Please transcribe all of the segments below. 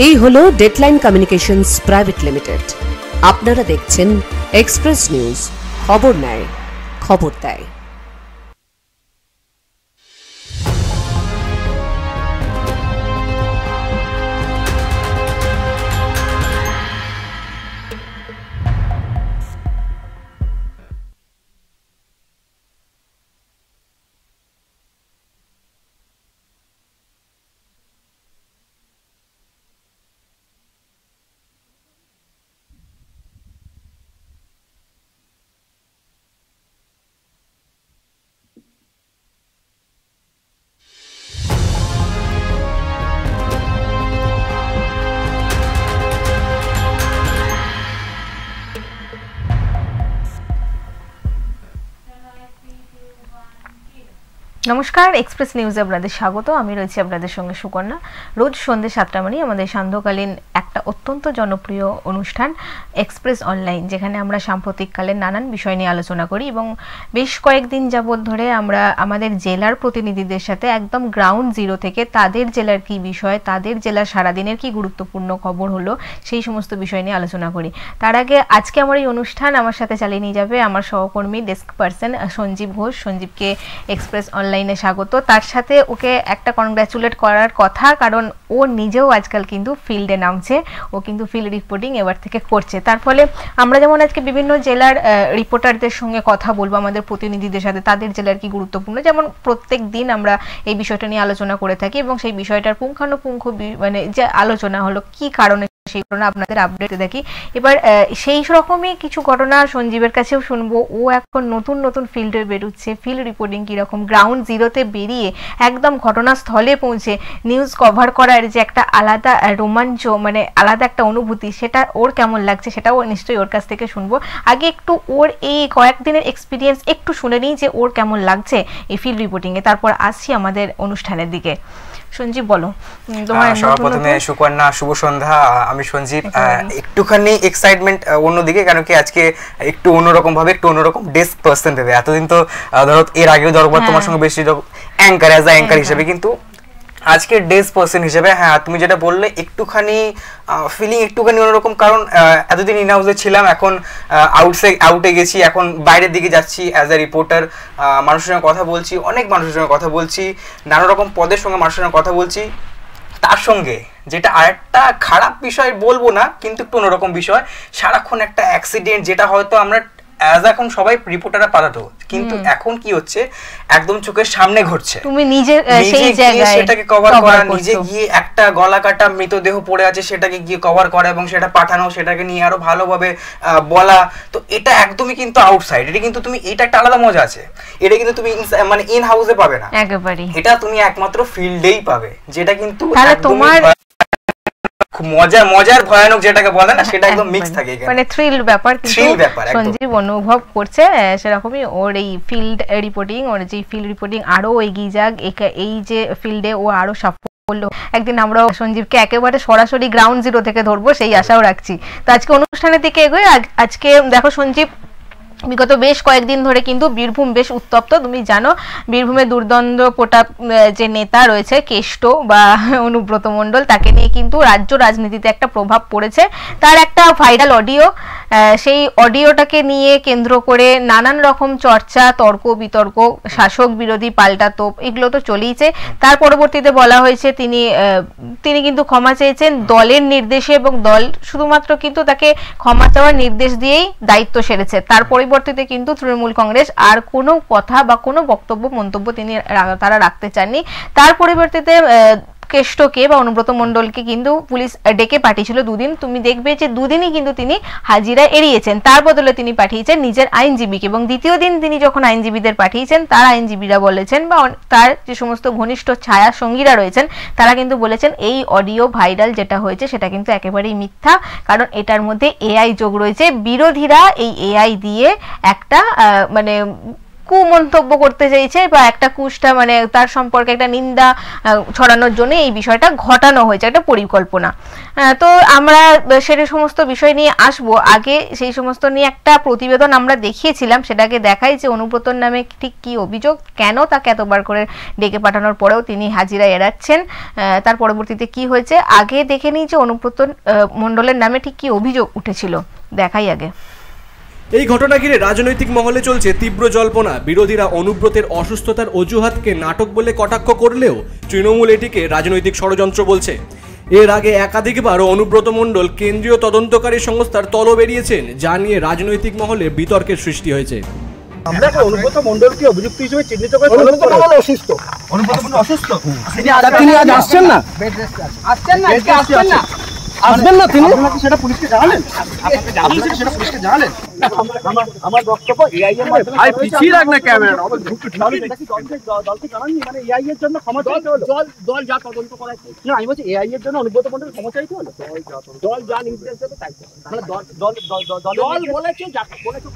এই হলো deadline communications private limited. আপনারা দেখছেন এক্সপ্রেস নিউজ, খবর নেয়, খবর দেয়। নমস্কার, এক্সপ্রেস নিউজে আপনাদের স্বাগত। আমি রয়েছি আপনাদের সঙ্গে সুকন্যা। রোজ সন্ধ্যে 7টা মানে আমাদের সান্ধ্যকালীন একটা অত্যন্ত জনপ্রিয় অনুষ্ঠান এক্সপ্রেস অনলাইন, যেখানে আমরা সাম্প্রতিককালের নানান বিষয় নিয়ে আলোচনা করি এবং বেশ কয়েকদিন যাবৎ ধরে আমরা আমাদের জেলার প্রতিনিধিদের সাথে একদম গ্রাউন্ড জিরো থেকে তাদের জেলার কি বিষয়, তাদের জেলার সারাদিনের কি গুরুত্বপূর্ণ খবর হলো, সেই সমস্ত বিষয় নিয়ে আলোচনা করি। তার আগে আজকে আমার এই অনুষ্ঠান আমার সাথে চালিয়ে নিয়ে যাবে আমার সহকর্মী ডেস্ক পার্সন সঞ্জীব ঘোষ। সঞ্জীবকে এক্সপ্রেস অনলাইনে স্বাগত। তার সাথে ওকে একটা কনগ্রাচুলেট করার কথা, কারণ ও নিজেও আজকাল কিন্তু ফিল্ডে নামছে, ও কিন্তু ফিল্ড রিপোর্টিং এবার থেকে করছে। তার ফলে আমরা যেমন আজকে বিভিন্ন জেলার রিপোর্টারদের সঙ্গে কথা বলবো, আমাদের প্রতিনিধিদের সাথে তাদের জেলার কি গুরুত্বপূর্ণ, যেমন প্রত্যেক দিন আমরা এই বিষয়টা নিয়ে আলোচনা করে থাকি এবং সেই বিষয়টার পুঙ্খানুপুঙ্খ মানে যে আলোচনা হলো কি কারণে, সেই ঘটনা আপনাদের আপডেট দেখি। এবার সেই রকমই কিছু ঘটনা সঞ্জীবের কাছেও শুনবো। ও এখন নতুন নতুন ফিল্ডে বেরোচ্ছে, ফিল্ড রিপোর্টিং কীরকম, গ্রাউন্ড জিরোতে বেরিয়ে একদম ঘটনাস্থলে পৌঁছে নিউজ কভার করার যে একটা আলাদা রোমাঞ্চ, মানে আলাদা একটা অনুভূতি, সেটা ওর কেমন লাগছে সেটাও নিশ্চয়ই ওর কাছ থেকে শুনবো। আগে একটু ওর এই কয়েকদিনের এক্সপিরিয়েন্স একটু শুনে নিই যে ওর কেমন লাগছে এই ফিল্ড রিপোর্টিংয়ে, তারপর আসছি আমাদের অনুষ্ঠানের দিকে। সঞ্জীব বলো তোমার। সর্বপ্রথমে সুকন্যা, শুভ সন্ধ্যা। আমি সঞ্জীব। একটুখানি এক্সাইটমেন্ট অন্যদিকে, কারণ কি আজকে একটু অন্যরকম ভাবে, একটু অন্যরকম ডেস্ক পার্সন ভেবে। এতদিন তো ধরো এর আগেও দরবার তোমার সঙ্গে বেশি অ্যাঙ্কার, অ্যাজ আ অ্যাঙ্কার হিসেবে, কিন্তু আজকে ডেস্ক পার্সন হিসেবে হ্যাঁ তুমি যেটা বললে একটুখানি ফিলিং একটুখানি অন্যরকম, কারণ এতদিন ইন হাউসে ছিলাম, এখন আউটে গেছি, এখন বাইরের দিকে যাচ্ছি অ্যাজ এ রিপোর্টার। মানুষের সঙ্গে কথা বলছি, অনেক মানুষের সঙ্গে কথা বলছি, নানা রকম পদের সঙ্গে মানুষের সঙ্গে কথা বলছি। তার সঙ্গে যেটা আরেকটা খারাপ বিষয় বলবো না, কিন্তু একটু অন্যরকম বিষয়, সারাক্ষণ একটা অ্যাক্সিডেন্ট, যেটা হয়তো আমরা এখন সবাই রিপোর্টাররা পাঠাতো, কিন্তু এখন কি হচ্ছে একদম চোখের সামনে ঘটছে, তুমি নিজে সেই জায়গায় সেটাকে কভার করা, নিজে গিয়ে একটা গলা কাটা মৃতদেহ পড়ে আছে সেটাকে গিয়ে কভার করা এবং সেটা পাঠানো, সেটাকে নিয়ে আরো ভালোভাবে বলা। তো এটা একদমই কিন্তু আউটসাইড, এটা কিন্তু তুমি, এটা একটা আলাদা মজা আছে, এটা কিন্তু তুমি মানে ইন হাউসে পাবে না, একেবারে এটা তুমি একমাত্র ফিল্ডেই পাবে, যেটা কিন্তু তোমার মজার ভয়ানক যেটাকে বলে না, সেটা একদম মিক্স থাকে, মানে থ্রিল ব্যাপার। সঞ্জীব অনুভব করছে সেরকমই ওর এই ফিল্ড রিপোর্টিং, ওর যে ফিল্ড রিপোর্টিং আরো এগিয়ে যাক, এই যে ফিল্ডে ও আরো সাফল্য, একদিন আমরা সঞ্জীবকে একেবারে সরাসরি গ্রাউন্ড জিরো থেকে ধরবো, সেই আশাও রাখছি। তো আজকে অনুষ্ঠানের দিকে এগোই। আজকে দেখো সঞ্জীব, বিগত বেশ কয়েকদিন ধরে কিন্তু বীরভূম বেশ উত্তপ্ত। তুমি জানো বীরভূমে দুর্দণ্ড প্রতাপ যে নেতা রয়েছে কেষ্ট বা অনুব্রত মণ্ডল, তাকে নিয়ে কিন্তু রাজ্য রাজনীতিতে একটা প্রভাব পড়েছে। তার একটা ভাইরাল অডিও, সেই অডিওটাকে নিয়ে কেন্দ্র করে নানান রকম চর্চা, তর্ক বিতর্ক, শাসক বিরোধী পাল্টা তোপ, এগুলো তো চলেইছে। তার পরবর্তীতে বলা হয়েছে তিনি কিন্তু ক্ষমা চেয়েছেন দলের নির্দেশে, এবং দল শুধুমাত্র কিন্তু তাকে ক্ষমা চাওয়ার নির্দেশ দিয়েই দায়িত্ব সেরেছে। তার পরিবর্তে কিন্তু তৃণমূল কংগ্রেস আর কোনো কথা বা কোনো বক্তব্য মন্তব্য তারা রাখতে চাননি। তার পরিবর্তে কেষ্টকে বা অনুব্রত মণ্ডলকে কিন্তু পুলিশ ডেকে পাঠিয়েছিল দুদিন। তুমি দেখবে যে দুদিনই কিন্তু তিনি হাজিরা এড়িয়েছেন, তার বদলে তিনি পাঠিয়েছেন নিজের আইনজীবীকে, এবং দ্বিতীয় দিন তিনি যখন আইনজীবীদের পাঠিয়েছেন, তার আইনজীবীরা বলেছেন বা তার যে সমস্ত ঘনিষ্ঠ ছায়া সঙ্গীরা রয়েছেন তারা কিন্তু বলেছেন এই অডিও ভাইরাল যেটা হয়েছে সেটা কিন্তু একেবারেই মিথ্যা, কারণ এটার মধ্যে এআই যোগ রয়েছে। বিরোধীরা এই এআই দিয়ে একটা মানে কুমন্তব্য করতে চাইছে বা একটা কুষ্টা মানে তার সম্পর্কে একটা নিন্দা ছড়ানোর জন্য এই বিষয়টা ঘটানো হয়েছে, একটা পরিকল্পনা। তো আমরা সেটা সমস্ত বিষয় নিয়ে আসবো, আগে সেই সমস্ত নিয়ে একটা প্রতিবেদন আমরা দেখিয়েছিলাম, সেটাকে দেখাই যে অনুব্রতর নামে ঠিক কি অভিযোগ, কেন তাকে এতবার করে ডেকে পাঠানোর পরেও তিনি হাজিরা এড়াচ্ছেন, তার পরবর্তীতে কি হয়েছে আগে দেখে নিই যে অনুব্রত মণ্ডলের নামে ঠিক কি অভিযোগ উঠেছিল, দেখাই আগে। এই ঘটনা ঘিরে রাজনৈতিক মহলে চলছে তীব্র জল্পনা। বিরোধীরা অনুব্রতের অসুস্থতার অজুহাতকে নাটক বলে কটাক্ষ করলেও তৃণমূল এটিকে রাজনৈতিক ষড়যন্ত্র বলছে। এর আগে একাধিকবার অনুব্রত মণ্ডল কেন্দ্রীয় তদন্তকারী সংস্থার তলব এড়িয়েছেন, যা নিয়ে রাজনৈতিক মহলে বিতর্কের সৃষ্টি হয়েছে। আমরা অনুব্রত মণ্ডলকে অভিযুক্ত হিসেবে চিহ্নিত করে অনুব্রত মণ্ডল অসুস্থ, অনুব্রত মণ্ডল অসুস্থ, তিনি আজ আসছেন না, আসবেন না তিনি, সেটা পুলিশকে জানালেন, সেটা পুলিশকে জানালেন। আমার বক্তব্য এআই এর মাধ্যমে ভাই পিছিয়ে রাখ না ক্যামেরাটা, দলকে জানাননি, মানে এআই এর জন্য ক্ষমা চাইতে হলো, দল যা তদন্ত করাচ্ছে না, আমি বলছি এআই এর জন্য অনুব্রত মণ্ডল ক্ষমা চাইতে হলো, দল যা নির্দেশ দেবে তাই, মানে দল বলেছে যা বলেছে।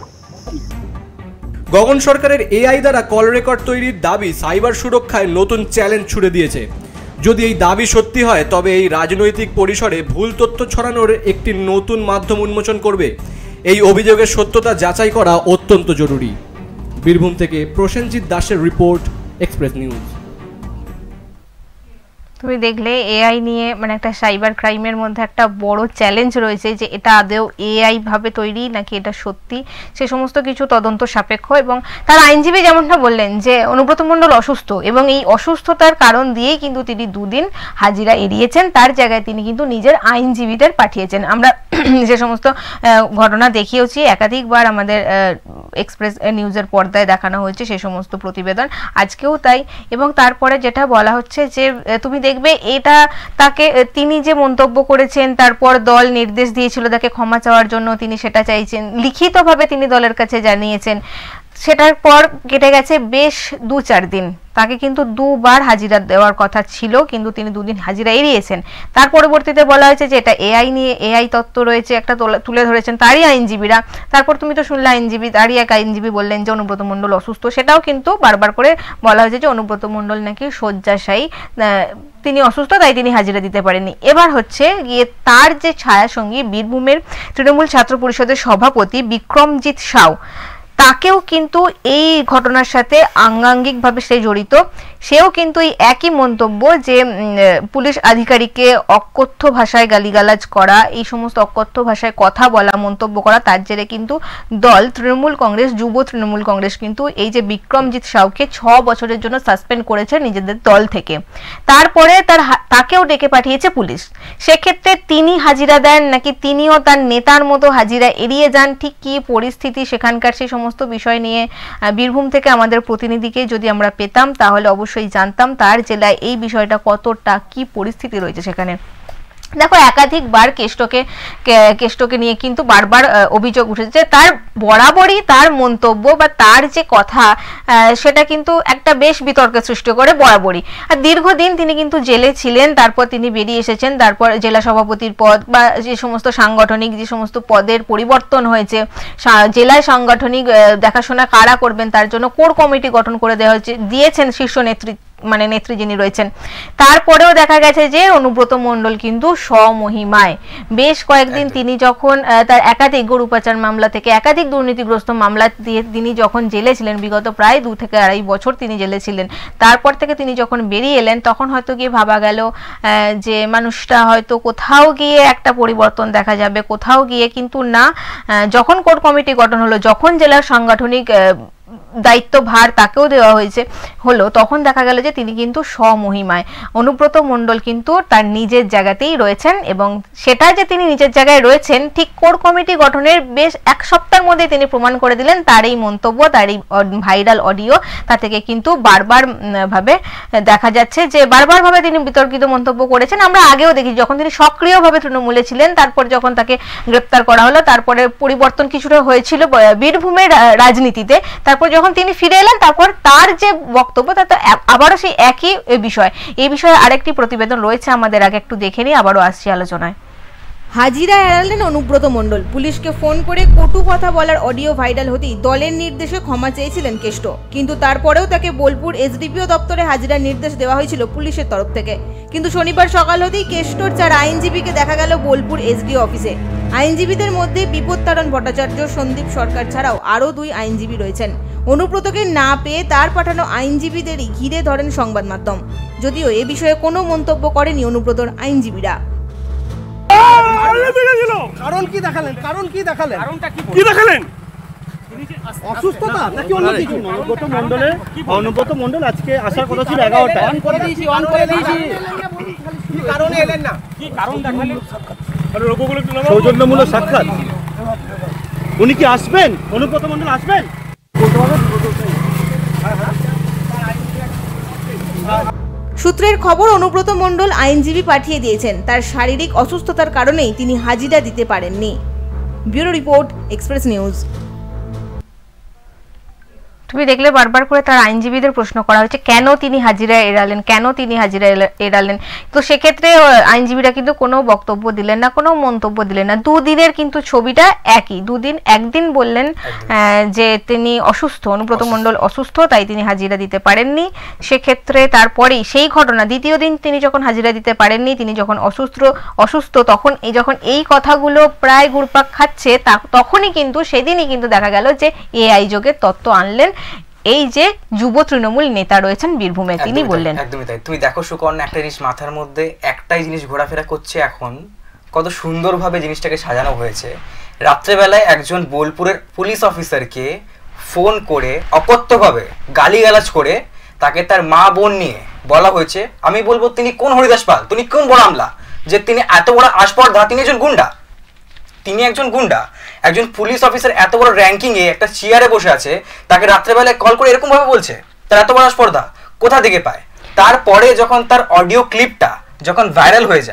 গগন সরকারের এআই দ্বারা কল রেকর্ড তৈরির দাবি সাইবার সুরক্ষায় নতুন চ্যালেঞ্জ ছুড়ে দিয়েছে। যদি এই দাবি সত্যি হয় তবে এই রাজনৈতিক পরিসরে ভুল তথ্য ছড়ানোর একটি নতুন মাধ্যম উন্মোচন করবে। এই অভিযোগের সত্যতা যাচাই করা অত্যন্ত জরুরি। বীরভূম থেকে প্রসেনজিৎ দাসের রিপোর্ট, এক্সপ্রেস নিউজ। তুমি দেখলে এআই নিয়ে মানে একটা সাইবার ক্রাইমের মধ্যে একটা বড় চ্যালেঞ্জ রয়েছে যে এটা আদৌ এআই ভাবে তৈরি নাকি এটা সত্যি, সে সমস্ত কিছু তদন্ত সাপেক্ষ। এবং তার আইনজীবী যেমনটা বললেন যে অনুব্রত মণ্ডল অসুস্থ এবং এই অসুস্থতার কারণ দিয়েই কিন্তু তিনি দুদিন হাজিরা এড়িয়েছেন, তার জায়গায় তিনি কিন্তু নিজের আইনজীবীদের পাঠিয়েছেন। আমরা যে সমস্ত ঘটনা দেখিয়েছি একাধিকবার আমাদের এক্সপ্রেস নিউজের পর্দায় দেখানো হয়েছে সে সমস্ত প্রতিবেদন, আজকেও তাই। এবং তারপরে যেটা বলা হচ্ছে যে তুমি দেখবে এটা তাকে, তিনি যে মন্তব্য করেছেন তারপর দল নির্দেশ দিয়েছিল তাকে ক্ষমা চাওয়ার জন্য, তিনি সেটা চাইছেন, লিখিতভাবে তিনি দলের কাছে জানিয়েছেন। সেটার পর কেটে গেছে বেশ 2-4 দিন, তাকে কিন্তু দুবার হাজিরা দেওয়ার কথা ছিল কিন্তু তিনি দুদিন হাজিরা এড়িয়েছেন। তার পরবর্তীতে বলা হয়েছে যে এটা এআই নিয়ে, এআই তত্ত্ব রয়েছে একটা তুলে ধরেছেন তারই আইনজীবীরা। তারপর তুমি তো শুনলে আইনজীবী, তারই এক আইনজীবী বললেন যে অনুব্রত মণ্ডল অসুস্থ, সেটাও কিন্তু বারবার করে বলা হয়েছে যে অনুব্রত মণ্ডল নাকি শয্যাশায়ী, তিনি অসুস্থ তাই তিনি হাজিরা দিতে পারেননি। এবার হচ্ছে গিয়ে তার যে ছায়াসঙ্গী বীরভূমের তৃণমূল ছাত্র পরিষদের সভাপতি বিক্রমজিৎ সাউ, তাকেও কিন্তু এই ঘটনার সাথে আঙ্গাঙ্গিকভাবে সে জড়িত। সেও কিন্তু এই একই মন্তব্য যে পুলিশ আধিকারিককে অকথ্য ভাষায় গালিগালাজ করা, এই সমস্ত অকথ্য ভাষায় কথা বলা, মন্তব্য করা, তার জেরে কিন্তু দল তৃণমূল কংগ্রেস, যুব তৃণমূল কংগ্রেস কিন্তু এই যে বিক্রমজিৎ সাউকে 6 বছরের জন্য সাসপেন্ড করেছে নিজেদের দল থেকে। তারপরে তাকেও ডেকে পাঠিয়েছে পুলিশ। সেক্ষেত্রে তিনি হাজিরা দেন নাকি তিনিও তার নেতার মতো হাজিরা এড়িয়ে যান, ঠিক কি পরিস্থিতি সেখানকার, সেই সমস্ত বিষয় নিয়ে বীরভূম থেকে আমাদের প্রতিনিধিকে যদি আমরা পেতাম তাহলে অবশ্যই জানতাম তার জেলায় এই বিষয়টা কতটা কি পরিস্থিতি রয়েছে সেখানে। দেখো একাধিকবার কেষ্টকে নিয়ে কিন্তু বারবার অভিযোগ উঠেছে, তার বরাবরই তার মন্তব্য বা তার যে কথা সেটা কিন্তু একটা বেশ বিতর্কের সৃষ্টি করে বরাবরই। আর দীর্ঘদিন তিনি কিন্তু জেলে ছিলেন, তারপর তিনি বেরিয়ে এসেছেন, তারপর জেলা সভাপতির পদ বা যে সমস্ত সাংগঠনিক যে সমস্ত পদের পরিবর্তন হয়েছে, জেলায় সাংগঠনিক দেখাশোনা কারা করবেন তার জন্য কোর কমিটি গঠন করে দেওয়া হয়েছে, দিয়েছেন শীর্ষ নেত্রী যিনি রয়েছেন। তারপরেও দেখা গেছে যে অনুব্রত মণ্ডল কিন্তু স্বমহিমায় বেশ কয়েকদিন তিনি যখন তার একাধিক গরু পাচার মামলা থেকে একাধিক দুর্নীতিগ্রস্ত মামলা দিয়ে তিনি যখন জেলে ছিলেন, বিগত প্রায় 2 থেকে 2.5 বছর তিনি জেলে ছিলেন, তারপর থেকে তিনি যখন বেরিয়ে এলেন তখন হয়তো গিয়ে ভাবা গেল যে মানুষটা হয়তো কোথাও গিয়ে একটা পরিবর্তন দেখা যাবে, কোথাও গিয়ে কিন্তু না। যখন কোর কমিটি গঠন হলো, যখন জেলার সাংগঠনিক দায়িত্বভার তাকেও দেওয়া হলো, তখন দেখা গেল যে তিনি কিন্তু স্বমহিমায়। অনুব্রত মণ্ডল কিন্তু তার নিজের জায়গাতেই রয়েছেন এবং সেটা যে তিনি নিজের জায়গায় রয়েছেন ঠিক কোর কমিটি গঠনের বেশ 1 সপ্তাহের মধ্যে তিনি প্রমাণ করে দিলেন। তার এই মন্তব্য, তার এই ভাইরাল অডিও, তা থেকে কিন্তু বারবার ভাবে দেখা যাচ্ছে যে বারবার ভাবে তিনি বিতর্কিত মন্তব্য করেছেন। আমরা আগেও দেখি যখন তিনি সক্রিয়ভাবে তৃণমূলে ছিলেন, তারপর যখন তাকে গ্রেপ্তার করা হলো, তারপরে পরিবর্তন কিছুটা হয়েছিল বীরভূমের রাজনীতিতে, তারপর যখন তিনি ফিরে এলেন তারপর তার যে বক্তব্য তা আবারও সেই একই বিষয়। এই বিষয়ে আরেকটি প্রতিবেদন রয়েছে আমাদের, আগে একটু দেখে নিই, আবারও আসছি আলোচনায়। হাজিরা এড়ালেন অনুব্রত মণ্ডল। পুলিশকে ফোন করে কটু কথা বলার অডিও ভাইরাল হতেই দলের নির্দেশে ক্ষমা চেয়েছিলেন কেষ্ট, কিন্তু তারপরেও তাকে বোলপুর এসডিপিও দপ্তরে হাজিরার নির্দেশ দেওয়া হয়েছিল পুলিশের তরফ থেকে। কিন্তু শনিবার সকাল হতেই কেষ্টর 4 আইনজীবীকে দেখা গেল বোলপুর এসডিও অফিসে। আইনজীবীদের মধ্যে বিপত্তারণ ভট্টাচার্য, সন্দীপ সরকার ছাড়াও আরও 2 আইনজীবী রয়েছেন। অনুব্রতকে না পেয়ে তার পাঠানো আইনজীবীদেরই ঘিরে ধরেন সংবাদ মাধ্যম, যদিও এ বিষয়ে কোনো মন্তব্য করেনি অনুব্রতর আইনজীবীরা। কারণ কি দেখালেন? কি দেখালেন? অসুস্থতা নাকি অন্য কিছু? অনুব্রত মণ্ডল আজকে আসার কথা ছিল 11টায়। অন করে দিয়েছি। কি কারণে এলেন না? কি কারণ দেখালেন? আরে লোকগুলো একটু নামাও। সৌজন্যমূলক সাক্ষাৎ। উনি কি আসবেন? অনুব্রত মণ্ডল আসবেন? সূত্রের খবর, অনুব্রত মণ্ডল আইনজীবী পাঠিয়ে দিয়েছেন। তার শারীরিক অসুস্থতার কারণেই তিনি হাজিরা দিতে পারেননি। Bureau report, express news. তুমি দেখলে বারবার করে তার আইনজীবীদের প্রশ্ন করা হয়েছে কেন তিনি হাজিরা এড়ালেন। তো সেক্ষেত্রে আইনজীবীরা কিন্তু কোনো বক্তব্য দিলেন না, কোনো মন্তব্য দিলেন না। দুদিনের কিন্তু ছবিটা একই। একদিন বললেন যে তিনি অসুস্থ, অনুব্রত মণ্ডল অসুস্থ, তাই তিনি হাজিরা দিতে পারেননি। সেক্ষেত্রে তারপরেই সেই ঘটনা, দ্বিতীয় দিন তিনি যখন হাজিরা দিতে পারেননি, তিনি যখন অসুস্থ তখন এই কথাগুলো প্রায় ঘুরপাক খাচ্ছে, তখনই কিন্তু সেদিনই কিন্তু দেখা গেল যে এআই যোগের তত্ত্ব আনলেন এই যে যুব তৃণমূল নেতা রয়েছেন বীরভূমে, তিনি বললেন। একদমই তাই। তুমি দেখো সুকর্ণা, একটা জিনিস মাথার মধ্যে একটাই জিনিস ঘোরাফেরা করছে এখন, কত সুন্দরভাবে জিনিসটাকে সাজানো হয়েছে। রাত্রেবেলায় একজন বোলপুরের পুলিশ অফিসারকে ফোন করে অকথ্যভাবে গালিগালাজ করে তাকে তার মা বোন নিয়ে বলা হয়েছে, আমি বলবো তিনি কোন হরিদাস পাল, তিনি কোন বড় আমলা যে তিনি এত বড় আসপর্দা, তিনি একজন গুন্ডা। একজন পুলিশ অফিসার এত বড় র্যাঙ্কিং এ একটা চেয়ারে বসে আছে, তাকে রাত্রেবেলায় কল করে এরকম ভাবে বলছে, তার এত বড় স্পর্ধা কোথা থেকে পায়? তারপরে যখন তার অডিও ক্লিপটা ভাইরাল হয়ে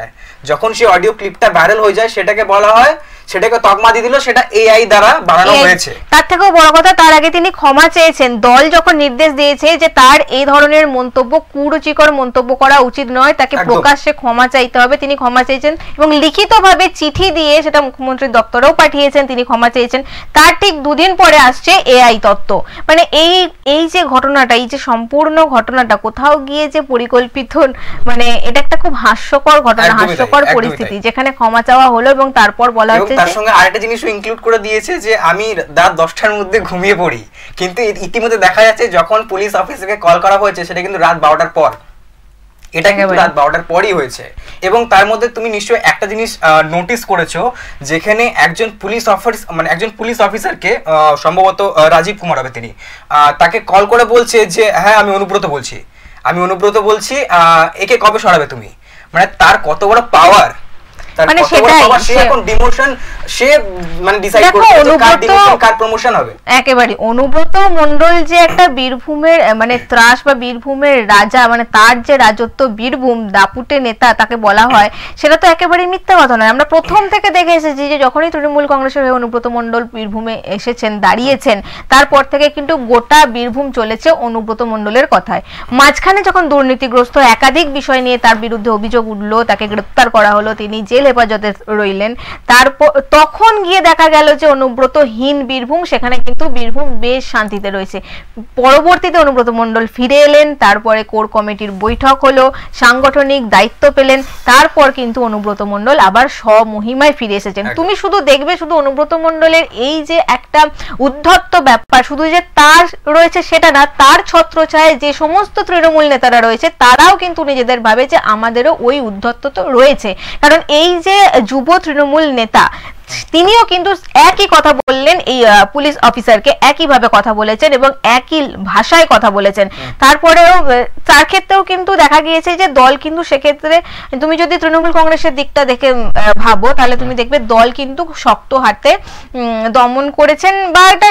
যায়, সেটাকে বলা হয়, সেটাকে তকমা দিয়ে দিল সেটা এআই দ্বারা বানানো হয়েছে। তার থেকেও বড় কথা, তার আগে তিনি ক্ষমা চেয়েছেন। দল যখন নির্দেশ দিয়েছে যে তার এই ধরনের মন্তব্য, কুরুচিকর মন্তব্য করা উচিত নয়, তাকে প্রকাশ্যে ক্ষমা চাইতে হবে, তিনি ক্ষমা চেয়েছেন এবং লিখিতভাবে চিঠি দিয়ে সেটা মুখ্যমন্ত্রীর দপ্তরেও পাঠিয়েছেন, তিনি ক্ষমা চেয়েছেন। তার ঠিক 2 দিন পরে আসছে এআই তত্ত্ব। মানে এই যে ঘটনাটা, এই যে সম্পূর্ণ ঘটনাটা কোথাও গিয়ে যে পরিকল্পিত, মানে এটা একটা খুব হাস্যকর ঘটনা, হাস্যকর পরিস্থিতি, যেখানে ক্ষমা চাওয়া হলো এবং তারপর বলা হচ্ছে। তার সঙ্গে আরেকটা জিনিসও ইনক্লুড করে দিয়েছে যে আমি রাত 10টার মধ্যে ঘুমিয়ে পড়ি, কিন্তু ইতিমধ্যে দেখা যাচ্ছে যখন পুলিশ অফিসারকে কল করা হয়েছে সেটা কিন্তু রাত 12টার পর, এটা কিন্তু রাত 12টার পরই হয়েছে। এবং তার মধ্যে তুমি নিশ্চয়ই একটা জিনিস নোটিস করেছো, যেখানে একজন পুলিশ অফিসারকে সম্ভবত রাজীব কুমার হবে, তিনি তাকে কল করে বলছে যে হ্যাঁ আমি অনুব্রত বলছি, একে কবে সরাবে তুমি? মানে তার কত বড় পাওয়ার, মানে একেবারে অনুব্রত মণ্ডল যে একটা বীরভূমের মানে ত্রাস বা বীরভূমের রাজা, মানে তার যে রাজত্ব, বীরভূম দাপুটে নেতা তাকে বলা হয়, সেটা তো একেবারে মিথ্যা কথা নয়। আমরা প্রথম থেকে দেখে এসেছি যে যখনই তৃণমূল কংগ্রেসের হয়ে অনুব্রত মণ্ডল বীরভূমে এসেছেন, দাঁড়িয়েছেন, তারপর থেকে কিন্তু গোটা বীরভূম চলেছে অনুব্রত মণ্ডলের কথায়। মাঝখানে যখন দুর্নীতিগ্রস্ত একাধিক বিষয় নিয়ে তার বিরুদ্ধে অভিযোগ উঠলো, তাকে গ্রেপ্তার করা হলো, তিনি জেল হেফাজতে রইলেন, তারপর তখন গিয়ে দেখা গেল যে অনুব্রতহীন বীরভূম, সেখানে কিন্তু বীরভূম বেশ শান্তিতে রয়েছে। পরবর্তীতে অনুব্রত মণ্ডল ফিরে এলেন, তারপরে কোর কমিটির বৈঠক হলো, সাংগঠনিক দায়িত্ব পেলেন, তারপর কিন্তু অনুব্রত মণ্ডল আবার স্বমহিমায় ফিরে এসেছেন। তুমি শুধু দেখবে, শুধু অনুব্রত মণ্ডলের এই যে একটা উদ্ধত্ত ব্যাপার, শুধু যে তার রয়েছে সেটা না, তার ছত্রছায়ায় যে সমস্ত তৃণমূল নেতারা রয়েছে তারাও কিন্তু নিজেদের ভাবে যে আমাদেরও ওই উদ্ধত্ত তো রয়েছে। কারণ এই যে যুব তৃণমূল নেতা, তিনিও কিন্তু একই কথা বললেন, এই পুলিশ অফিসারকে একইভাবে কথা বলেছেন এবং একই ভাষায় কথা বলেছেন। তারপরেও তার ক্ষেত্রেও কিন্তু দেখা গিয়েছে যে দল কিন্তু সেক্ষেত্রে, তুমি যদি তৃণমূল কংগ্রেসের দিকটা দেখে ভাবো, তাহলে তুমি দেখবে দল কিন্তু শক্ত হাতে দমন করেছেন বা একটা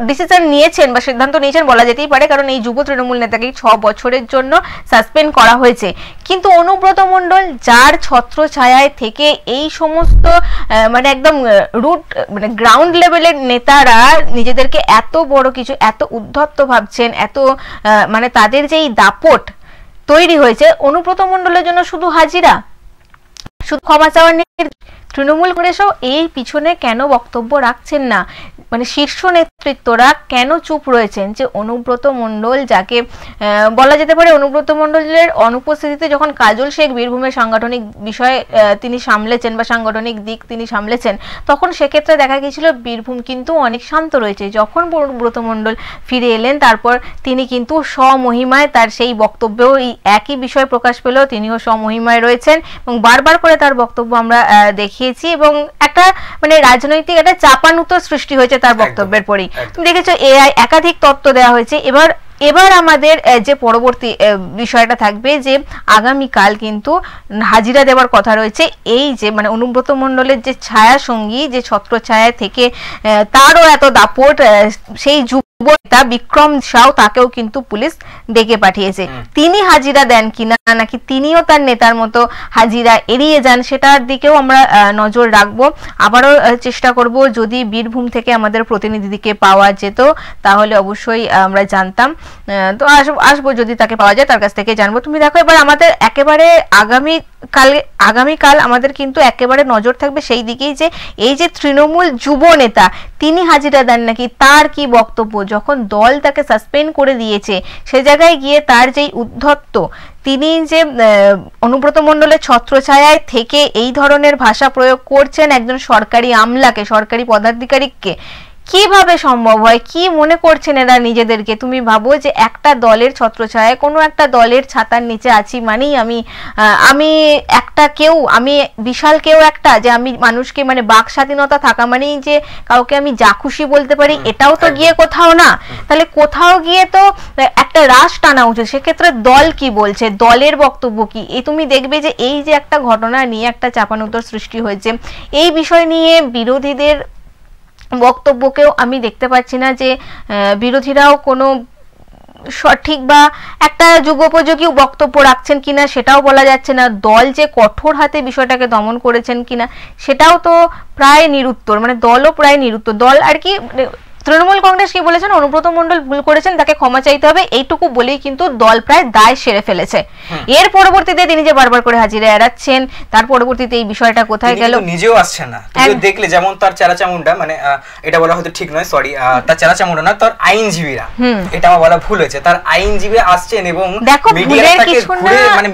ডিসিশন নিয়েছেন বা সিদ্ধান্ত নিয়েছেন বলা যেতেই পারে, কারণ এই যুব তৃণমূল নেতাকে 6 বছরের জন্য সাসপেন্ড করা হয়েছে। কিন্তু অনুব্রত মণ্ডল, যার ছত্র ছায়ায় থেকে এই সমস্ত মানে একদম রুট মানে গ্রাউন্ড লেভেলের নেতারা নিজেদেরকে এত বড় কিছু, এত উদ্ধত্ত ভাবছেন, এত মানে তাদের যে এই দাপট তৈরি হয়েছে, অনুব্রত মণ্ডলের জন্য শুধু হাজিরা, শুধু ক্ষমা চাওয়ার তৃণমূল কংগ্রেসও এই পিছনে কেন বক্তব্য রাখছেন না, মানে শীর্ষ নেতৃত্বরা কেন চুপ রয়েছেন যে অনুব্রত মণ্ডল, যাকে বলা যেতে পারে অনুব্রত মণ্ডলের অনুপস্থিতিতে যখন কাজল শেখ বীরভূমের সাংগঠনিক বিষয় তিনি সামলেছেন বা সাংগঠনিক দিক তিনি সামলেছেন, তখন সেক্ষেত্রে দেখা গিয়েছিল বীরভূম কিন্তু অনেক শান্ত রয়েছে। যখন অনুব্রত মণ্ডল ফিরে এলেন তারপর তিনি কিন্তু স্বমহিমায় তার সেই বক্তব্যেও এই একই বিষয় প্রকাশ পেল, তিনিও স্বমহিমায় রয়েছেন এবং বারবার করে তার বক্তব্য আমরা দেখিয়েছি এবং একটা মানে রাজনৈতিক একটা চাপানুতর সৃষ্টি হয়েছে তার বক্তব্যের পরেই। তুমি দেখেছো এআই একাধিক তত্ত্ব দেওয়া হয়েছে। এবার আমাদের যে পরবর্তী বিষয়টা থাকবে যে আগামীকাল কিন্তু হাজিরা দেওয়ার কথা রয়েছে এই যে মানে অনুব্রত মণ্ডলের যে ছায়া সঙ্গী, যে ছত্রছায়া থেকে তারও এত দাপট, সেই যুবতা বিক্রম সাউ, তাকেও কিন্তু পুলিশ ডেকে পাঠিয়েছে। তিনি হাজিরা দেন কিনা নাকি তিনিও তার নেতার মতো হাজিরা এড়িয়ে যান, সেটার দিকেও আমরা নজর রাখবো। আবারও চেষ্টা করব যদি বীরভূম থেকে আমাদের প্রতিনিধিকে পাওয়া যেত তাহলে অবশ্যই আমরা জানতাম, তো আসবো যদি তাকে পাওয়া যায় তার কাছ থেকে জানবো। তুমি দেখো এবার আমাদের একেবারে আগামীকাল আমাদের কিন্তু একেবারে নজর থাকবে সেই দিকেই যে এই যে তৃণমূল যুব নেতা তিনি হাজিরা দেন নাকি, তার কি বক্তব্য। যখন দল তাকে সাসপেন্ড করে দিয়েছে সে জায়গায় গিয়ে তার যেই উদ্ধত্ত, তিনি যে অনুব্রত মণ্ডলের ছত্রছায়ায় থেকে এই ধরনের ভাষা প্রয়োগ করছেন একজন সরকারি আমলাকে, সরকারি পদাধিকারীকে, কিভাবে সম্ভব হয়, কি মনে করছেন এরা নিজেদেরকে। তুমি ভাবো যে একটা দলের ছত্রছায়ায় কোনো একটা দলের ছাতার নিচে আছি মানেই আমি একটা কেউ, আমি বিশাল কেউ একটা, যে আমি মানুষকে মানে বাক স্বাধীনতা থাকা মানেই যে কাউকে আমি যা খুশি বলতে পারি, এটাও তো গিয়ে কোথাও না। তাহলে কোথাও গিয়ে তো একটা রাশ টানা উচিত। সেক্ষেত্রে দল কি বলছে, দলের বক্তব্য কি, এই তুমি দেখবে যে এই যে একটা ঘটনা নিয়ে একটা চাপানুতর সৃষ্টি হয়েছে, এই বিষয় নিয়ে বিরোধীদের বক্তব্যকেও আমি দেখতে পাচ্ছি না যে বিরোধীরাও কোনো সঠিক বা একটা যুগোপযোগী বক্তব্য রাখছেন কিনা সেটাও বলা যাচ্ছে না। দল যে কঠোর হাতে বিষয়টাকে দমন করেছেন কিনা সেটাও তো প্রায় নিরুত্তর, মানে দলও প্রায় নিরুত্তর। দল আর কি তৃণমূল কংগ্রেস কি বলেছেন, অনুব্রত মণ্ডল ভুল করেছেন, তাকে ক্ষমা চাইতে হবে, এইটুকু বলেই কিন্তু দল প্রায় দায় সেরে ফেলেছে। এর পরবর্তীতে তিনি যে বারবার করে হাজিরা এড়াচ্ছেন, তার পরবর্তীতে এই বিষয়টা কোথায় গেল, নিজেও আসছেন না। তুমি দেখলে যেমন তার চারাচামুন্ডা, মানে এটা বলা হয়তো ঠিক নয়, সরি, তার চারাচামুন্ডা না, তার আইনজীবীরা, এটা আমার বলা ভুল হয়েছে, তার আইনজীবী আসছেন এবং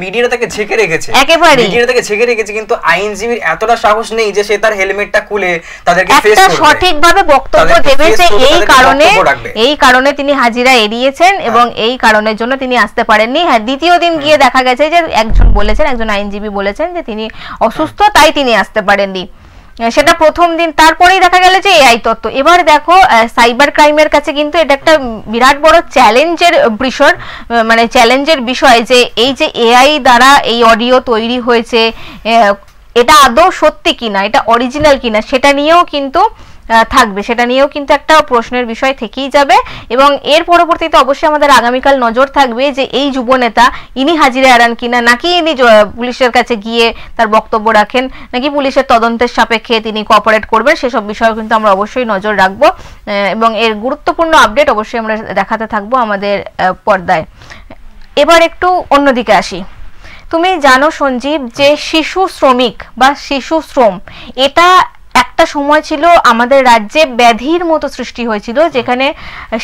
মিডিয়া তাকে ঝেঁকে রেখেছে, একেবারে মিডিয়া তাকে ঝেঁকে রেখেছে, কিন্তু আইনজীবীর এতটা সাহস নেই যে সে তার হেলমেটটা খুলে তাদেরকে ফেস করবে, সঠিকভাবে বক্তব্য দেবে। এই কারণে তিনি হাজিরা এড়িয়েছেন এবং এই কারণের জন্য তিনি আসতে পারেননি। হ্যাঁ, দ্বিতীয় দিন গিয়ে দেখা গেছে যে একজন আইনজীবী বলেছেন যে তিনি অসুস্থ, তাই তিনি আসতে পারেননি, সেটা প্রথম দিন। তারপরেই দেখা গেল যে এআই তত্ত্ব। এবার দেখো সাইবার ক্রাইমের কাছে কিন্তু এটা একটা বিরাট বড় চ্যালেঞ্জের বিষয় যে এই যে এআই দ্বারা এই অডিও তৈরি হয়েছে, এটা আদৌ সত্যি কিনা, এটা অরিজিনাল কিনা, সেটা নিয়েও কিন্তু থাকবে, সেটা নিয়েও কিন্তু একটা প্রশ্নের বিষয় থেকেই যাবে। এবং এর পরবর্তীতে অবশ্যই আমাদের আগামীকাল নজর থাকবে যে এই যুব নেতা ইনি হাজিরা এড়ান কিনা, নাকি ইনি পুলিশের কাছে গিয়ে তার বক্তব্য রাখেন, নাকি পুলিশের তদন্তের সাপেক্ষে তিনি কোঅপারেট করবেন, সেসব বিষয়ে কিন্তু আমরা অবশ্যই নজর রাখবো এবং এর গুরুত্বপূর্ণ আপডেট অবশ্যই আমরা দেখাতে থাকবো আমাদের পর্দায়। এবার একটু অন্যদিকে আসি। তুমি জানো সঞ্জীব যে শিশু শ্রমিক বা শিশু শ্রম এটা একটা সময় ছিল আমাদের রাজ্যে ব্যাধির মতো সৃষ্টি হয়েছিল, যেখানে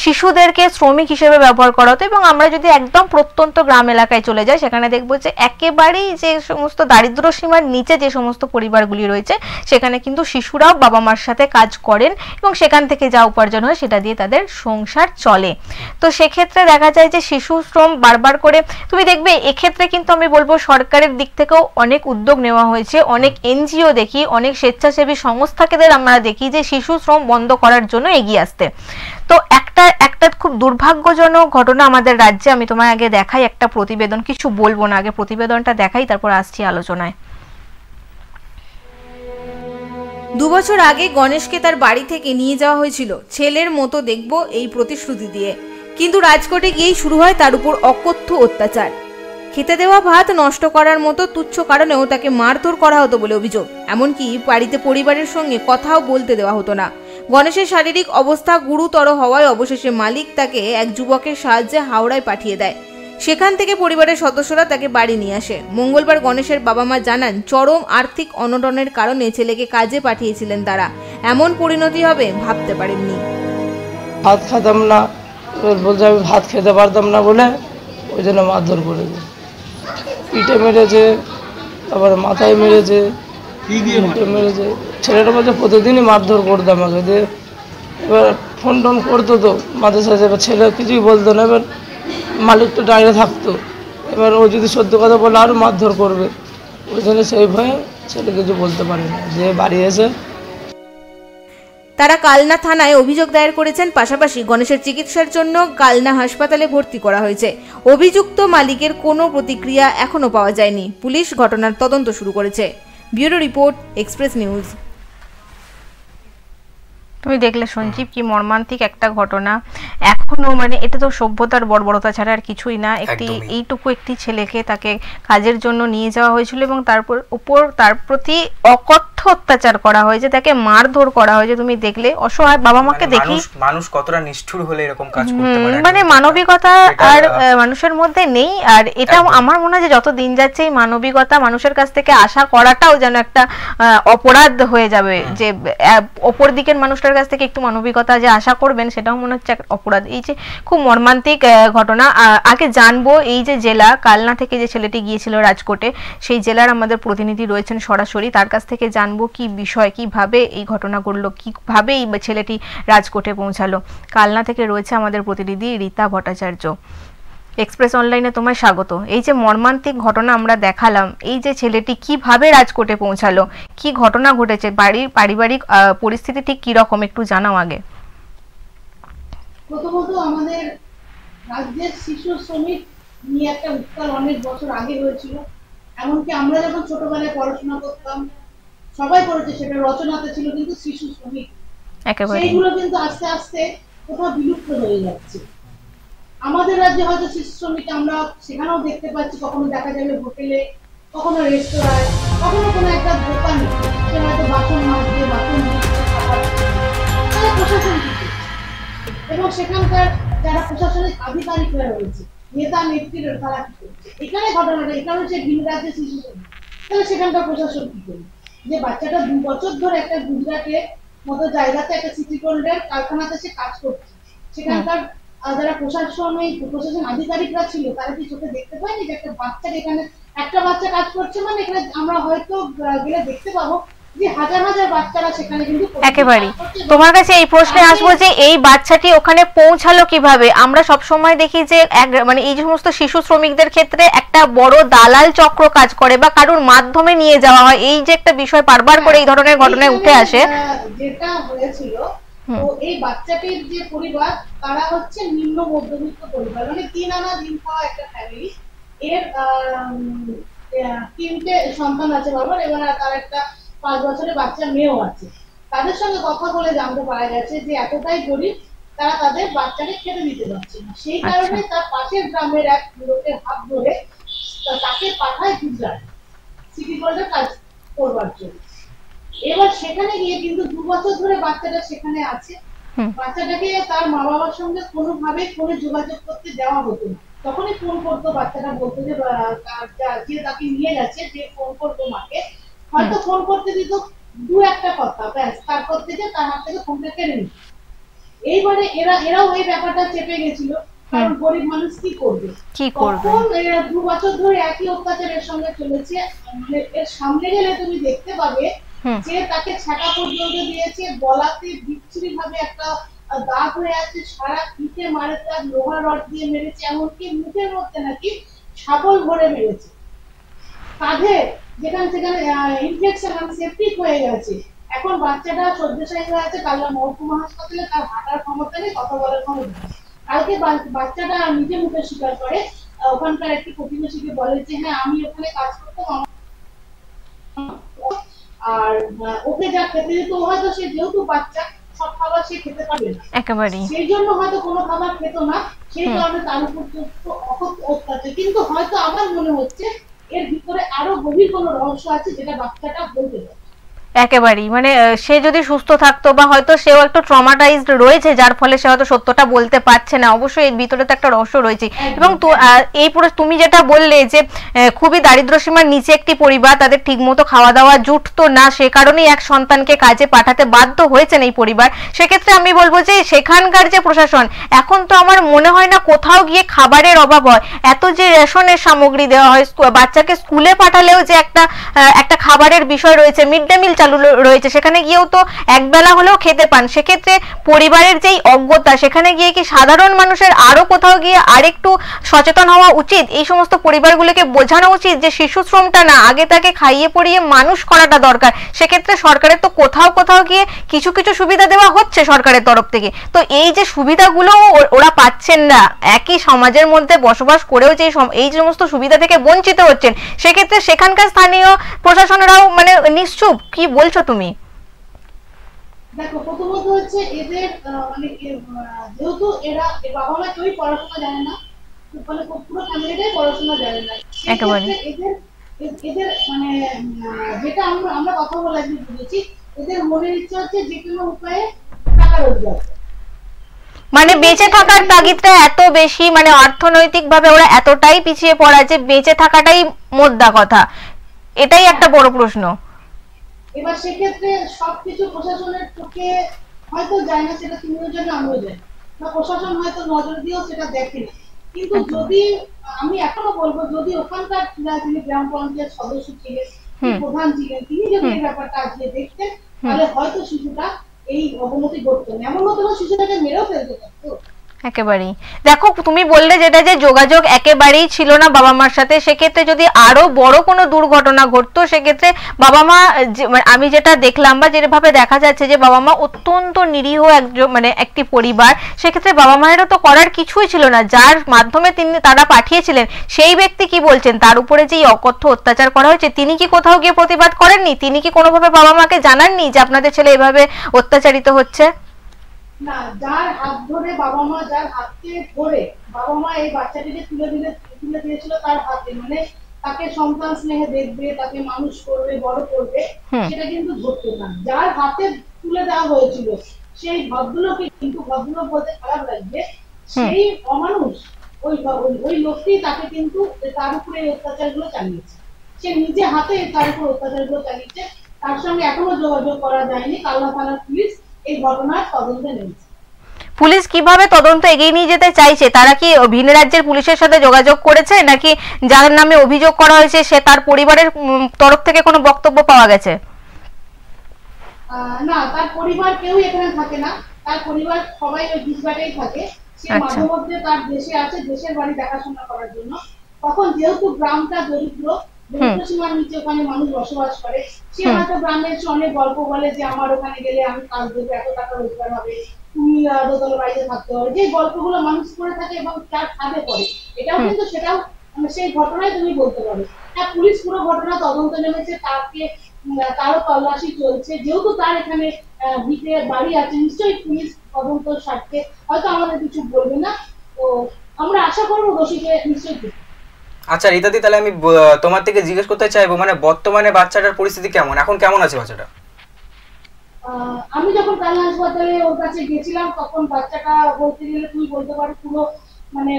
শিশুদেরকে শ্রমিক হিসেবে ব্যবহার করা হতো। এবং আমরা যদি একদম প্রত্যন্ত গ্রাম এলাকায় চলে যাই সেখানে দেখবো যে একেবারেই যে সমস্ত দারিদ্র সীমার নিচে যে সমস্ত পরিবারগুলি রয়েছে সেখানে কিন্তু শিশুরাও বাবা মার সাথে কাজ করেন এবং সেখান থেকে যা উপার্জন হয় সেটা দিয়ে তাদের সংসার চলে। তো সেক্ষেত্রে দেখা যায় যে শিশু শ্রম বারবার করে তুমি দেখবে, এক্ষেত্রে কিন্তু আমি বলবো সরকারের দিক থেকেও অনেক উদ্যোগ নেওয়া হয়েছে, অনেক এনজিও দেখি, অনেক স্বেচ্ছাসেবী সংস্থাকেদের আমরা দেখি যে শিশু শ্রম বন্ধ করার জন্য এগিয়ে আসতে। তো একটা খুব দুর্ভাগ্যজনক ঘটনা আমাদের রাজ্যে আমি তোমায় আগে দেখাই একটা প্রতিবেদন, কিছু বলবো না, আগে প্রতিবেদনটা দেখাই তারপর আসছি আলোচনায়। 2 বছর আগে গণেশকে তার বাড়ি থেকে নিয়ে যাওয়া হয়েছিল ছেলের মতো দেখব এই প্রতিশ্রুতি দিয়ে, কিন্তু রাজকোটে গিয়েই শুরু হয় তার উপর অকথ্য অত্যাচার। খেতে দেওয়া ভাত নষ্ট করার মতো তুচ্ছ কারণেও তাকে মারধর করা হতো বলে অভিযোগ। এমনকি বাড়িতে পরিবারের সঙ্গে কথাও বলতে দেওয়া হতো না। গণেশের শারীরিক অবস্থা গুরুতর হওয়ায় অবশেষে মালিক তাকে এক যুবকের সাহায্যে হাওড়ায় পাঠিয়ে দেয়। সেখান থেকে পরিবারের সদস্যরা তাকে বাড়ি নিয়ে আসে। মঙ্গলবার গণেশের বাবা মা জানান, চরম আর্থিক অনটনের কারণে ছেলেকে কাজে পাঠিয়েছিলেন তারা। এমন পরিণতি হবে ভাবতে পারেননি। ভাত খেতাম না, বলছে আমি ভাত খেতে পারতাম না বলে ওই জন্য মারধর করেছে। পিঠে মেরেছে, তারপরে মাথায় মেরেছে, মুখে মেরেছে। ছেলেটা বলছে প্রতিদিনই মারধর করতো আমাকে দিয়ে। এবার ফোন টোন করতো তো মাঝে সাঝে, এবার ছেলে কিছুই বলতো না। এবার মালিক তো ডাইরে থাকতো, এবার ও যদি সত্য কথা বলে আরও মারধর করবে, ওই জন্য সেই ভয়ে ছেলে কিছু বলতে পারে না। যে বাড়ি এসে তারা কালনা থানায় অভিযোগ দায়ের করেছেন। পাশাপাশি গণেশের চিকিৎসার জন্য কালনা হাসপাতালে ভর্তি করা হয়েছে। অভিযুক্ত মালিকের কোনো প্রতিক্রিয়া এখনো পাওয়া যায়নি। পুলিশ ঘটনার তদন্ত শুরু করেছে। Bureau report, express news. তুমি দেখলে সঞ্জীব, কি মর্মান্তিক একটা ঘটনা। এখনো মানে এটা তো সভ্যতার বর্বরতা ছাড়া আর কিছুই না। এইটুকু একটি ছেলেকে তাকে কাজের জন্য নিয়ে যাওয়া হয়েছিল এবং তার প্রতি অকথ্য অত্যাচার করা হয়েছে, তাকে মারধর করা হয়েছে। তুমি দেখলে অসহায় বাবা মাকে দেখি মানুষ কতটা নিষ্ঠুর হলে এরকম কাজ করতে পারে, মানে মানবিকতা আর মানুষের মধ্যে নেই। আর এটা আমার মনে হয় যে যত দিন যাচ্ছে এই মানবিকতা মানুষের কাছ থেকে আশা করাটাও যেন একটা অপরাধ হয়ে যাবে। যে অপর দিকের মানুষটার কাছ থেকে একটু মানবিকতা যে আশা করবেন, সেটাও মনে হচ্ছে অপরাধ। এই যে খুব মর্মান্তিক ঘটনা। আগে জানবো এই যে জেলা কালনা থেকে যে ছেলেটি গিয়েছিল রাজকোটে, সেই জেলার আমাদের প্রতিনিধি রয়েছেন সরাসরি, তার কাছ থেকে জানবো কি বিষয়, কিভাবে এই ঘটনা ঘটলো, কিভাবে এই ছেলেটি রাজকোটে পৌঁছালো। কালনা থেকে রয়েছে আমাদের প্রতিনিধি রীতা ভট্টাচার্য। এক্সপ্রেস অনলাইনে তোমায় স্বাগত। এই যে মর্মান্তিক ঘটনা আমরা দেখালাম, এই যে ছেলেটি কিভাবে রাজকোটে পৌঁছালো, কি ঘটনা ঘটেছে, পারিবারিক পরিস্থিতি ঠিক কি রকম, একটু জানাও আগে। প্রথমত আমাদের রাজ্যের শিশু শ্রমিক নিয়ে একটা উত্তাল অনেক বছর আগে হয়েছিল। এমনকি আমরা যখন ছোটবেলায় পড়াশোনা করতাম, সবাই করেছে, সেটা রচনাতে ছিল, কিন্তু শিশু শ্রমিক সেইগুলো কিন্তু আস্তে আস্তে কোথাও বিলুপ্ত হয়ে যাচ্ছে। আমাদের রাজ্যে হয়তো শিশু শ্রমিক আমরা সেখানেও দেখতে পাচ্ছি, কখনো দেখা যাবে হোটেলে, কখনো রেস্তোরাঁয়, কখনো কোনো একটা দোকানে, সে হয়তো বাসন মাজছে, বাসন দিচ্ছে, খাবার তারা প্রশাসন দিচ্ছে। এবং সেখানকার যারা প্রশাসনিক আধিকারিকরা রয়েছে, নেতা নেত্রীরা, তারা কি করছে? এখানে ঘটনাটা, এখানে হচ্ছে ভিন রাজ্যে শিশু শ্রমিক, তাহলে সেখানকার প্রশাসন কি করবে? যে বাচ্চাটা 2 বছর ধরে একটা গুজরাটের মতো জায়গাতে একটা সিটি গোল্ডের কারখানাতে সে কাজ করছে, সেখানকার যারা প্রশাসন আধিকারিকরা ছিল, তারা কি চোখে দেখতে পায়নি যে একটা বাচ্চা, এখানে একটা বাচ্চা কাজ করছে, মানে এখানে আমরা হয়তো গেলে দেখতে পাবো যে হাজার হাজার বাচ্চারা সেখানে কিন্তু। একেবারে তোমার কাছে এই প্রশ্নে আসবো যে এই বাচ্চাটি ওখানে পৌঁছালো কিভাবে। আমরা সব সময় দেখি যে মানে এই সমস্ত শিশু শ্রমিকদের ক্ষেত্রে একটা বড় দালাল চক্র কাজ করে বা কারোর মাধ্যমে নিয়ে যাওয়া হয়। এই যে একটা বিষয় বারবার করে এই ধরনের ঘটনায় উঠে আসে। যেটা হয়েছিল, তো এই বাচ্চাটির যে পরিবার, তারা হচ্ছে নিম্ন মধ্যবিত্ত পরিবার, মানে 3 আনা দিন খাওয়া একটা ফ্যামিলি। এর 3টে সন্তান আছে বাবার, এবং তার একটা 5 বছরের বাচ্চা মেয়েও আছে। তাদের সঙ্গে কথা বলে জানতে পারা গেছে যে এতটাই গরিব, তারা তাদের বাচ্চাকে খেতে দিতে পারছে না। সেই কারণে তার পাশের গ্রামের এক লোকের হাত ধরে তাকে পাঠায় গুজরাট সিটি গোল্ডে কাজ করবার জন্য। এবার সেখানে গিয়ে কিন্তু 2 বছর ধরে বাচ্চাটা সেখানে আছে। বাচ্চাটাকে তার মা বাবার সঙ্গে কোনোভাবে কোনো যোগাযোগ করতে দেওয়া হতো না। তখনই ফোন করতো, বাচ্চাটা বলতো যে তাকে নিয়ে গেছে, যে ফোন করতো মাকে, হয়তো ফোন করতে দিত 2-1টা কথা, ব্যাস, তারপর থেকে তার হাত থেকে ফোনটা কেড়ে নিত। এইবারে এরাও এই ব্যাপারটা চেপে গেছিল, কারণ গরিব মানুষ কি করবে। 2 বছর ধরে একই অত্যাচারের সঙ্গে চলেছে। মানে এর সামনে গেলে তুমি দেখতে পাবে যে তাকে ছাকা পর্যন্ত দিয়েছে, গলাতে বিচ্ছিরি ভাবে একটা দাগ হয়ে আছে, সারা পিঠে মারে, তার লোহা রড দিয়ে মেরেছে, এমনকি মুখের মধ্যে নাকি শাবল ভরে মেরেছে। কাঁধে যেখানে সেখানে ইনফেকশন, সেপটিক হয়ে গেছে। এখন বাচ্চাটা শয্যাশায়ী হয়ে আছে কালনা মহকুমা হাসপাতালে, তার হাঁটার ক্ষমতা নেই, কথা বলার ক্ষমতা নেই। কালকে বাচ্চাটা নিজে মুখে স্বীকার করে, ওখানকার একটি প্রতিবেশীকে বলে যে হ্যাঁ, আমি ওখানে কাজ করতাম, আর ওকে যা খেতে দিত, হয়তো সে যেহেতু বাচ্চা, সব খাবার সে খেতে পারবে না, একেবারে সেই জন্য হয়তো কোনো খাবার খেত না, সেই কারণে তার উপর অত্যাচার। কিন্তু হয়তো আমার মনে হচ্ছে এর ভিতরে আরো গভীর কোনো রহস্য আছে, যেটা বাচ্চাটা বলতে পারে। একেবারেই, মানে সে যদি সুস্থ থাকতো বা হয়তো সেও একটু ট্রমাটাইজড রয়েছে, যার ফলে সে হয়তো সত্যটা বলতে পারছে না। অবশ্যই এর ভিতরে তো একটা রহস্য রয়েছে। এবং এই পুরো তুমি যেটা বললে যে খুবই দারিদ্র সীমার নিচে একটি পরিবার, তাদের ঠিকমতো খাওয়া দাওয়া জুটতো না, সে কারণেই এক সন্তানকে কাজে পাঠাতে বাধ্য হয়েছেন এই পরিবার। সেক্ষেত্রে আমি বলবো যে সেখানকার যে প্রশাসন, এখন তো আমার মনে হয় না কোথাও গিয়ে খাবারের অভাব হয়। এত যে রেশনের সামগ্রী দেওয়া হয়, বাচ্চাকে স্কুলে পাঠালেও যে একটা খাবারের বিষয় রয়েছে, মিড ডে মিল চালু রয়েছে, সেখানে গিয়েও তো একবেলা হলেও খেতে পান। সেক্ষেত্রে পরিবারের যেই অজ্ঞতা, সেখানে গিয়ে কি সাধারণ মানুষের আরো কোথাও গিয়ে আরেকটু সচেতন হওয়া উচিত? এই সমস্ত পরিবারগুলোকে বোঝানো উচিত যে শিশু শ্রমটা না, আগে তাকে খাইয়ে পড়িয়ে মানুষ করাটা দরকার। সেক্ষেত্রে সরকারের তো কোথাও কোথাও গিয়ে কিছু কিছু সুবিধা দেওয়া হচ্ছে সরকারের তরফ থেকে, তো এই যে সুবিধাগুলো ওরা পাচ্ছেন না, একই সমাজের মধ্যে বসবাস করেও যে এই সমস্ত সুবিধা থেকে বঞ্চিত হচ্ছেন, সেক্ষেত্রে সেখানকার স্থানীয় প্রশাসনেরাও মানে নিশ্চুপ। কি বলছো তুমি? দেখো, প্রথমত হচ্ছে এদের মানে যেহেতু এরা বাবা মা কেউই পড়াশোনা জানে না, মানে পুরো ফ্যামিলিটাই পড়াশোনা জানে না, একেবারে এদের মানে যেটা আমরা কথা বলে বুঝেছি, এদের মনের ইচ্ছা হচ্ছে যে কোনো উপায়ে টাকা রোজগার, মানে বেঁচে থাকার তাগিদটা এত বেশি, মানে অর্থনৈতিক ভাবে ওরা এতটাই পিছিয়ে পড়া যে বেঁচে থাকাটাই মোদ্দা কথা। এটাই একটা বড় প্রশ্ন। এবার সেক্ষেত্রে সবকিছু প্রশাসনের চোখে হয়তো যায় না, সেটা তুমিও জানো আমিও জানি, বা প্রশাসন হয়তো নজর দিয়েও সেটা দেখে না। কিন্তু যদি আমি এখনো বলবো, যদি ওখানকার যিনি গ্রাম পঞ্চায়েত সদস্য ছিলেন, প্রধান ছিলেন, তিনি যদি এই ব্যাপারটা আজকে দেখতেন, তাহলে হয়তো শিশুটা এই অবনতি ঘটতো না, এমন হতো শিশুটাকে মেরেও ফেলতে পারতো। একেবারেই। দেখো, তুমি বললে যেটা যে যোগাযোগ একেবারেই ছিল না বাবা মার সাথে, সেক্ষেত্রে যদি আরো বড় কোনো দুর্ঘটনা ঘটতো, সেক্ষেত্রে বাবা মা, আমি যেটা দেখলাম বা যেভাবে দেখা যাচ্ছে যে বাবা মা অত্যন্ত নিরীহ মানে একটি পরিবার, সেক্ষেত্রে বাবা মায়েরও তো করার কিছুই ছিল না। যার মাধ্যমে তারা পাঠিয়েছিলেন, সেই ব্যক্তি কি বলছেন, তার উপরে যে অকথ্য অত্যাচার করা হয়েছে, তিনি কি কোথাও গিয়ে প্রতিবাদ করেননি? তিনি কি কোনোভাবে বাবা মাকে জানাননি যে আপনাদের ছেলে এভাবে অত্যাচারিত হচ্ছে? না, যার হাত ধরে বাবা মা, যার হাতকে ধরে বাবা মা এই বাচ্চাটিকে তুলে দিয়েছিল তার হাতে, মানে তাকে সন্তান স্নেহে দেখবে, তাকে মানুষ করবে, বড় করবে, সেটা কিন্তু ধরতো না। যার হাতে তুলে দেওয়া হয়েছিল সেই ভদ্রলোকে, কিন্তু ভদ্রলোক বলতে খারাপ লাগবে, সেই অমানুষ ওই লোকটি তাকে কিন্তু তার উপরে এই অত্যাচার গুলো চালিয়েছে। সে নিজে হাতে তার উপর অত্যাচার গুলো চালিয়েছে। তার সঙ্গে এখনো যোগাযোগ করা যায়নি। কালনা থানার পুলিশ এই ঘটনার তদন্তে নেমেছে। পুলিশ কিভাবে তদন্ত এগিয়ে নিয়ে যেতে চাইছে? তারা কি ভিন রাজ্যের পুলিশের সাথে যোগাযোগ করেছে, নাকি যার নামে অভিযোগ করা হয়েছে সে তার পরিবারের তরফ থেকে কোনো বক্তব্য পাওয়া গেছে? না, তার পরিবার কেউ এখানে থাকে না, তার পরিবার সবাই ওই গুজরাটেই থাকে। সে মাঝে মধ্যে তার দেশে আছে, দেশের বাড়ি দেখাশোনা করার জন্য। তখন যেহেতু গ্রামটা দরিদ্র সীমার নিচে ওখানে মানুষ বসবাস করে, সে হয়তো গ্রামের অনেক গল্প বলে যে আমার ওখানে গেলে আমি কাজ দেবো, এত টাকা রোজগার হবে, তুমি দোতলা বাড়িতে থাকতে হবে, যে গল্পগুলো মানুষ করে থাকে এবং তার ছাদে পড়ে। এটাও কিন্তু সেটাও সেই ঘটনায় তুমি বলতে পারো। হ্যাঁ, পুলিশ পুরো ঘটনা তদন্ত নেমেছে, তারও তল্লাশি চলছে। যেহেতু তার এখানে ভিটে বাড়ি আছে, নিশ্চয়ই পুলিশ তদন্ত স্বার্থে হয়তো আমাদের কিছু বলবে না। তো আমরা আশা করবো দোষীকে নিশ্চয়ই। আচ্ছা রীতাদি, তাহলে আমি তোমার থেকে জিজ্ঞেস করতে চাইবো, মানে বর্তমানে বাচ্চাটার পরিস্থিতি কেমন, এখন কেমন আছে বাচ্চাটা? আমি যখন কালনা হাসপাতালে ওর কাছে গেছিলাম, তখন বাচ্চাটা বলতে গেলে তুই বলতে পারো পুরো মানে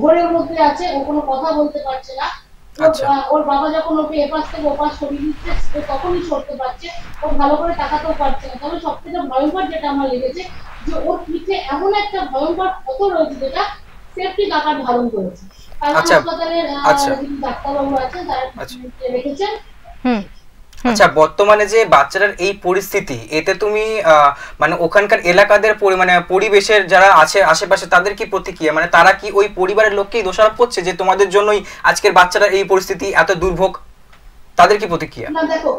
ঘোরের মধ্যে আছে, ও কোনো কথা বলতে পারছে না। ওর বাবা যখন ওকে এপাশ থেকে ওপাশ সরিয়ে দিচ্ছে, তখনই সরতে পারছে, ও ভালো করে তাকাতেও পারছে না। তবে সব থেকে ভয়ঙ্কর যেটা আমার লেগেছে, যে ওর পিঠে এমন একটা ভয়ঙ্কর ক্ষত রয়েছে যেটা সেফটিক আকার ধারণ করেছে। কালনা হাসপাতালের যিনি ডাক্তারবাবু আছেন তারা রেখেছেন। আচ্ছা, বর্তমানে যে বাচ্চাটার এই পরিস্থিতি, এতে তুমি মানে ওখানকার এলাকাদের মানে পরিবেশের যারা আছে আশেপাশে তাদের কি প্রতিক্রিয়া, মানে তারা কি ওই পরিবারের লোককেই দোষারোপ করছে যে তোমাদের জন্যই আজকের বাচ্চাটার এই পরিস্থিতি, এত দুর্ভোগ, তাদের কি প্রতিক্রিয়া? না দেখো,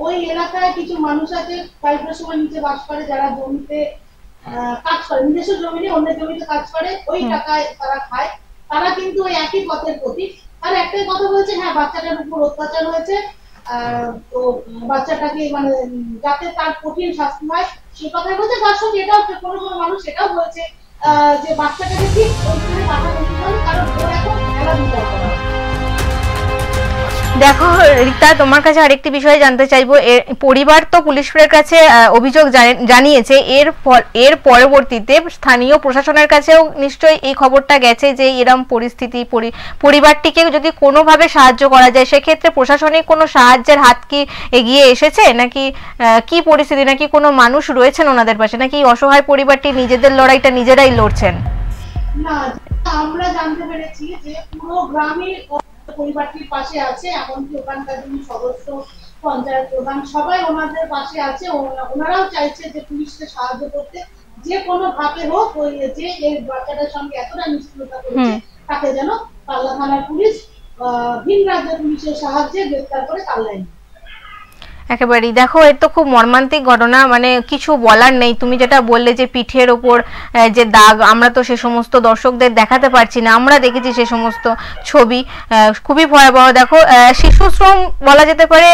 ওই এলাকায় কিছু মানুষ আছে 5 সময় নিচে বাস করে, যারা জমিতে কাজ করে, নিজস্ব জমি নিয়ে অন্য জমিতে কাজ করে, ওই টাকায় তারা খায়। তারা কিন্তু ওই একই পথের প্রতীক। তারা একটাই কথা বলছে, হ্যাঁ বাচ্চাটার উপর অত্যাচার হয়েছে, তো বাচ্চাটাকে মানে যাতে তার কঠিন শাস্তি হয় সেই কথাই বলছে। তার সঙ্গে এটাও কোনো কোনো মানুষ এটাও বলছে যে বাচ্চাটাকে ঠিক ওইখানে টাকা দিতে হবে, কারণ ওর এখন খেলাধুলা করা। দেখো রীতা, তোমার কাছে আরেকটি বিষয় জানতে চাইবো। পরিবার তো পুলিশের কাছে অভিযোগ জানিয়েছে, এর পরবর্তীতে স্থানীয় প্রশাসনের কাছেও নিশ্চয়ই এই খবরটা গেছে যে এরকম পরিস্থিতি, পরিবারটিকে যদি কোনোভাবে সাহায্য করা যায় সেক্ষেত্রে প্রশাসনিক কোনো সাহায্যের হাত কি এগিয়ে এসেছে, নাকি কি পরিস্থিতি, নাকি কোনো মানুষ রয়েছেন ওনাদের পাশে, নাকি অসহায় পরিবারটি নিজেদের লড়াইটা নিজেরাই লড়ছেন? না, আমরা জানতে পেরেছি যে পুরো গ্রামের পরিবারটির পাশে আছে, এমনকি ওখানকার যিনি সদস্য, পঞ্চায়েত প্রধান, সবাই ওনাদের পাশে আছে। ওনারাও চাইছে যে পুলিশকে সাহায্য করতে, যে কোনো ভাবে হোক ওই যে এই বাচ্চাটার সঙ্গে এতটা নিষ্ঠুরতা করেছে তাকে যেন কাল্লা থানার পুলিশ ভিন রাজ্যের পুলিশের সাহায্যে গ্রেফতার করে কাল্লায়। একেবারেই। দেখো, এর তো খুব মর্মান্তিক ঘটনা, মানে কিছু বলার নেই। তুমি যেটা বললে যে পিঠের ওপর যে দাগ, আমরা তো সে সমস্ত দর্শকদের দেখাতে পারছি না, আমরা দেখেছি সে সমস্ত ছবি, খুবই ভয়াবহ। দেখো, শিশু শ্রম বলা যেতে পারে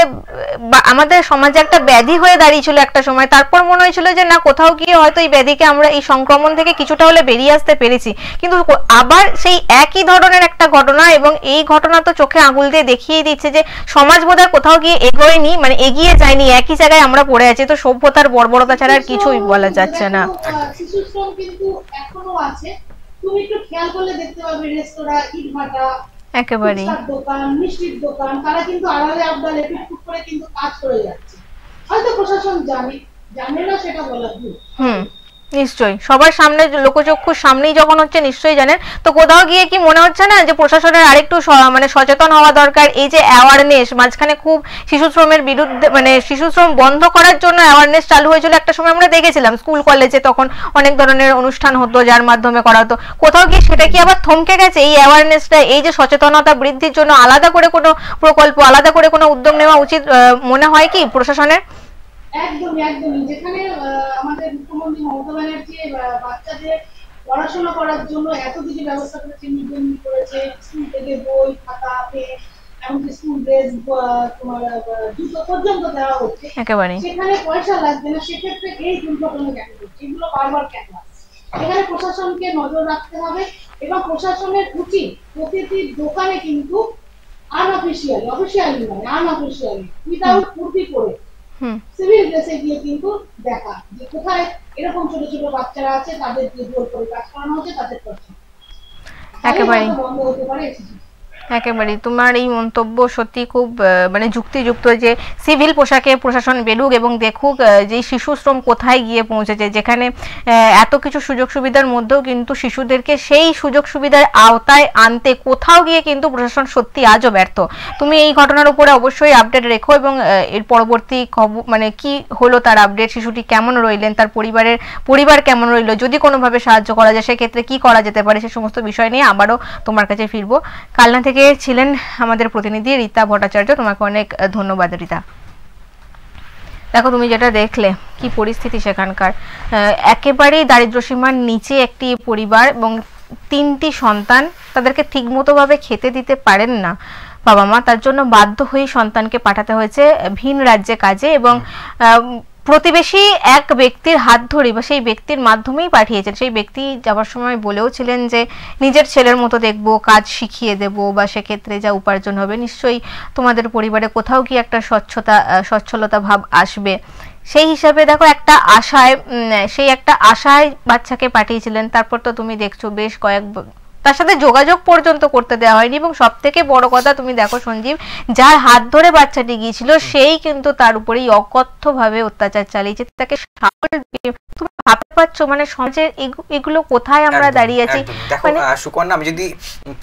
আমাদের সমাজে একটা ব্যাধি হয়ে দাঁড়িয়েছিল একটা সময়, তারপর মনে হয়েছিল যে না, কোথাও গিয়ে হয়তো এই ব্যাধিকে আমরা এই সংক্রমণ থেকে কিছুটা হলে বেরিয়ে আসতে পেরেছি, কিন্তু আবার সেই একই ধরনের একটা ঘটনা, এবং এই ঘটনা তো চোখে আঙুল দিয়ে দেখিয়ে দিচ্ছে যে সমাজ বোধহয় কোথাও গিয়ে এগোয়নি, মানে এগিয়ে যায়নি, একই জায়গায় আমরা পড়ে আছি। তো সভ্যতার বর্বরতা ছাড়া আর কিছুই বলা যাচ্ছে না। শিশু শ্রম কিন্তু এখনো আছে, তুমি একটু খেয়াল করলে দেখতে পাবে রেস্তোরাঁ, ইটভাটা, একেবারে দোকান, মিষ্টির দোকান, তারা কিন্তু আড়ালে আবডালে পিটপুট করে কিন্তু কাজ করে যাচ্ছে। হয়তো প্রশাসন জানে না, সেটা বলা ভুল। নিশ্চয়ই সবার সামনে, লোকচক্ষুর সামনেই যখন হচ্ছে নিশ্চয়ই জানেন। তো কোথাও গিয়ে কি মনে হচ্ছে না যে প্রশাসনের আরেকটু মানে সচেতন হওয়া দরকার? এই যে অ্যাওয়ারনেস, মাঝখানে খুব শিশু শ্রমের বিরুদ্ধে, মানে শিশু শ্রম বন্ধ করার জন্য অ্যাওয়ারনেস চালু হয়েছিল একটা সময়, আমরা দেখেছিলাম স্কুল কলেজে তখন অনেক ধরনের অনুষ্ঠান হতো যার মাধ্যমে করা হতো। কোথাও গিয়ে সেটা কি আবার থমকে গেছে? এই অ্যাওয়ারনেসটা, এই যে সচেতনতা বৃদ্ধির জন্য আলাদা করে কোনো প্রকল্প, আলাদা করে কোনো উদ্যোগ নেওয়া উচিত মনে হয় কি প্রশাসনের? একদমই। যেখানে আমাদের মুখ্যমন্ত্রী মমতা ব্যানার্জি বাচ্চাদের পড়াশোনা করার জন্য এত কিছু ব্যবস্থা করেছে, মিড ডে মিল করেছে, স্কুল থেকে বই, খাতা, পেন, এমনকি স্কুল ড্রেস, তোমার জুতো পর্যন্ত দেওয়া হচ্ছে, সেখানে পয়সা লাগবে না। সেক্ষেত্রে এই দুর্ঘটনা কেন হচ্ছে? এগুলো বারবার কেন আসছে? এখানে প্রশাসনকে নজর রাখতে হবে, এবং প্রশাসনের উচিত প্রতিটি দোকানে কিন্তু অফিসিয়ালি উইদাউট পূর্তি করে সিভিল ড্রেসে গিয়ে কিন্তু দেখা যে কোথায় এরকম ছোট ছোট বাচ্চারা আছে, তাদের যে জোর করে কাজ করানো হচ্ছে, তাদের করছে একেবারে বন্ধ হতে পারে। একেবারে তোমার এই মন্তব্য সত্যি খুব মানে যুক্তিযুক্ত, যে সিভিল পোশাকে প্রশাসন বেরুক এবং দেখুক যে শিশু শ্রম কোথায় গিয়ে পৌঁছেছে, যেখানে এত কিছু সুযোগ সুবিধার মধ্যেও কিন্তু শিশুদেরকে সেই সুযোগ সুবিধার আওতায় আনতে কোথাও গিয়ে কিন্তু প্রশাসন সত্যি আজও ব্যর্থ। তুমি এই ঘটনার উপরে অবশ্যই আপডেট রেখো, এবং এর পরবর্তী খবর, মানে কি হলো তার আপডেট, শিশুটি কেমন রইলেন, তার পরিবার কেমন রইল, যদি কোনোভাবে সাহায্য করা যায় সেক্ষেত্রে কি করা যেতে পারে, সে সমস্ত বিষয় নিয়ে আবারও তোমার কাছে ফিরবো। কালনা থেকে ছিলেন আমাদের প্রতিনিধি রীতা ভট্টাচার্য, তোমাকে অনেক ধন্যবাদ রীতা। দেখো, তুমি যেটা দেখলে কি পরিস্থিতি সেখানকার, একেবারেই দারিদ্র্যসীমার নিচে একটি পরিবার এবং 3টি সন্তান, তাদেরকে ঠিকমতো ভাবে খেতে দিতে পারেন না বাবা মা, তার জন্য বাধ্য হয়ে সন্তানকে পাঠাতে হয়েছে ভিন রাজ্যে কাজে, এবং প্রতিবেশী এক ব্যক্তির হাত ধরে বা সেই ব্যক্তির মাধ্যমেই পাঠিয়েছেন। সেই ব্যক্তি যাওয়ার সময় বলেও ছিলেন যে নিজের ছেলের মতো দেখব, কাজ শিখিয়ে দেব, বা সেক্ষেত্রে যা উপার্জন হবে নিশ্চয়ই তোমাদের পরিবারে কোথাও কি একটা সচ্ছলতা ভাব আসবে। সেই হিসাবে দেখো, একটা আশায় বাচ্চাকে পাঠিয়েছিলেন। তারপর তো তুমি দেখছো বেশ তার সাথে যোগাযোগ পর্যন্ত করতে দেওয়া হয়নি, এবং সব থেকে বড় কথা তুমি দেখো সঞ্জীব, যার হাত ধরে বাচ্চাটি গিয়েছিল সেই কিন্তু তার উপরেই অকথ্য ভাবে অত্যাচার চালিয়েছে, তাকে তুমি ভাবতে পারছো মানে সমাজের এগুলো কোথায় আমরা দাঁড়িয়ে আছি। দেখো সুকন্যা, আমি যদি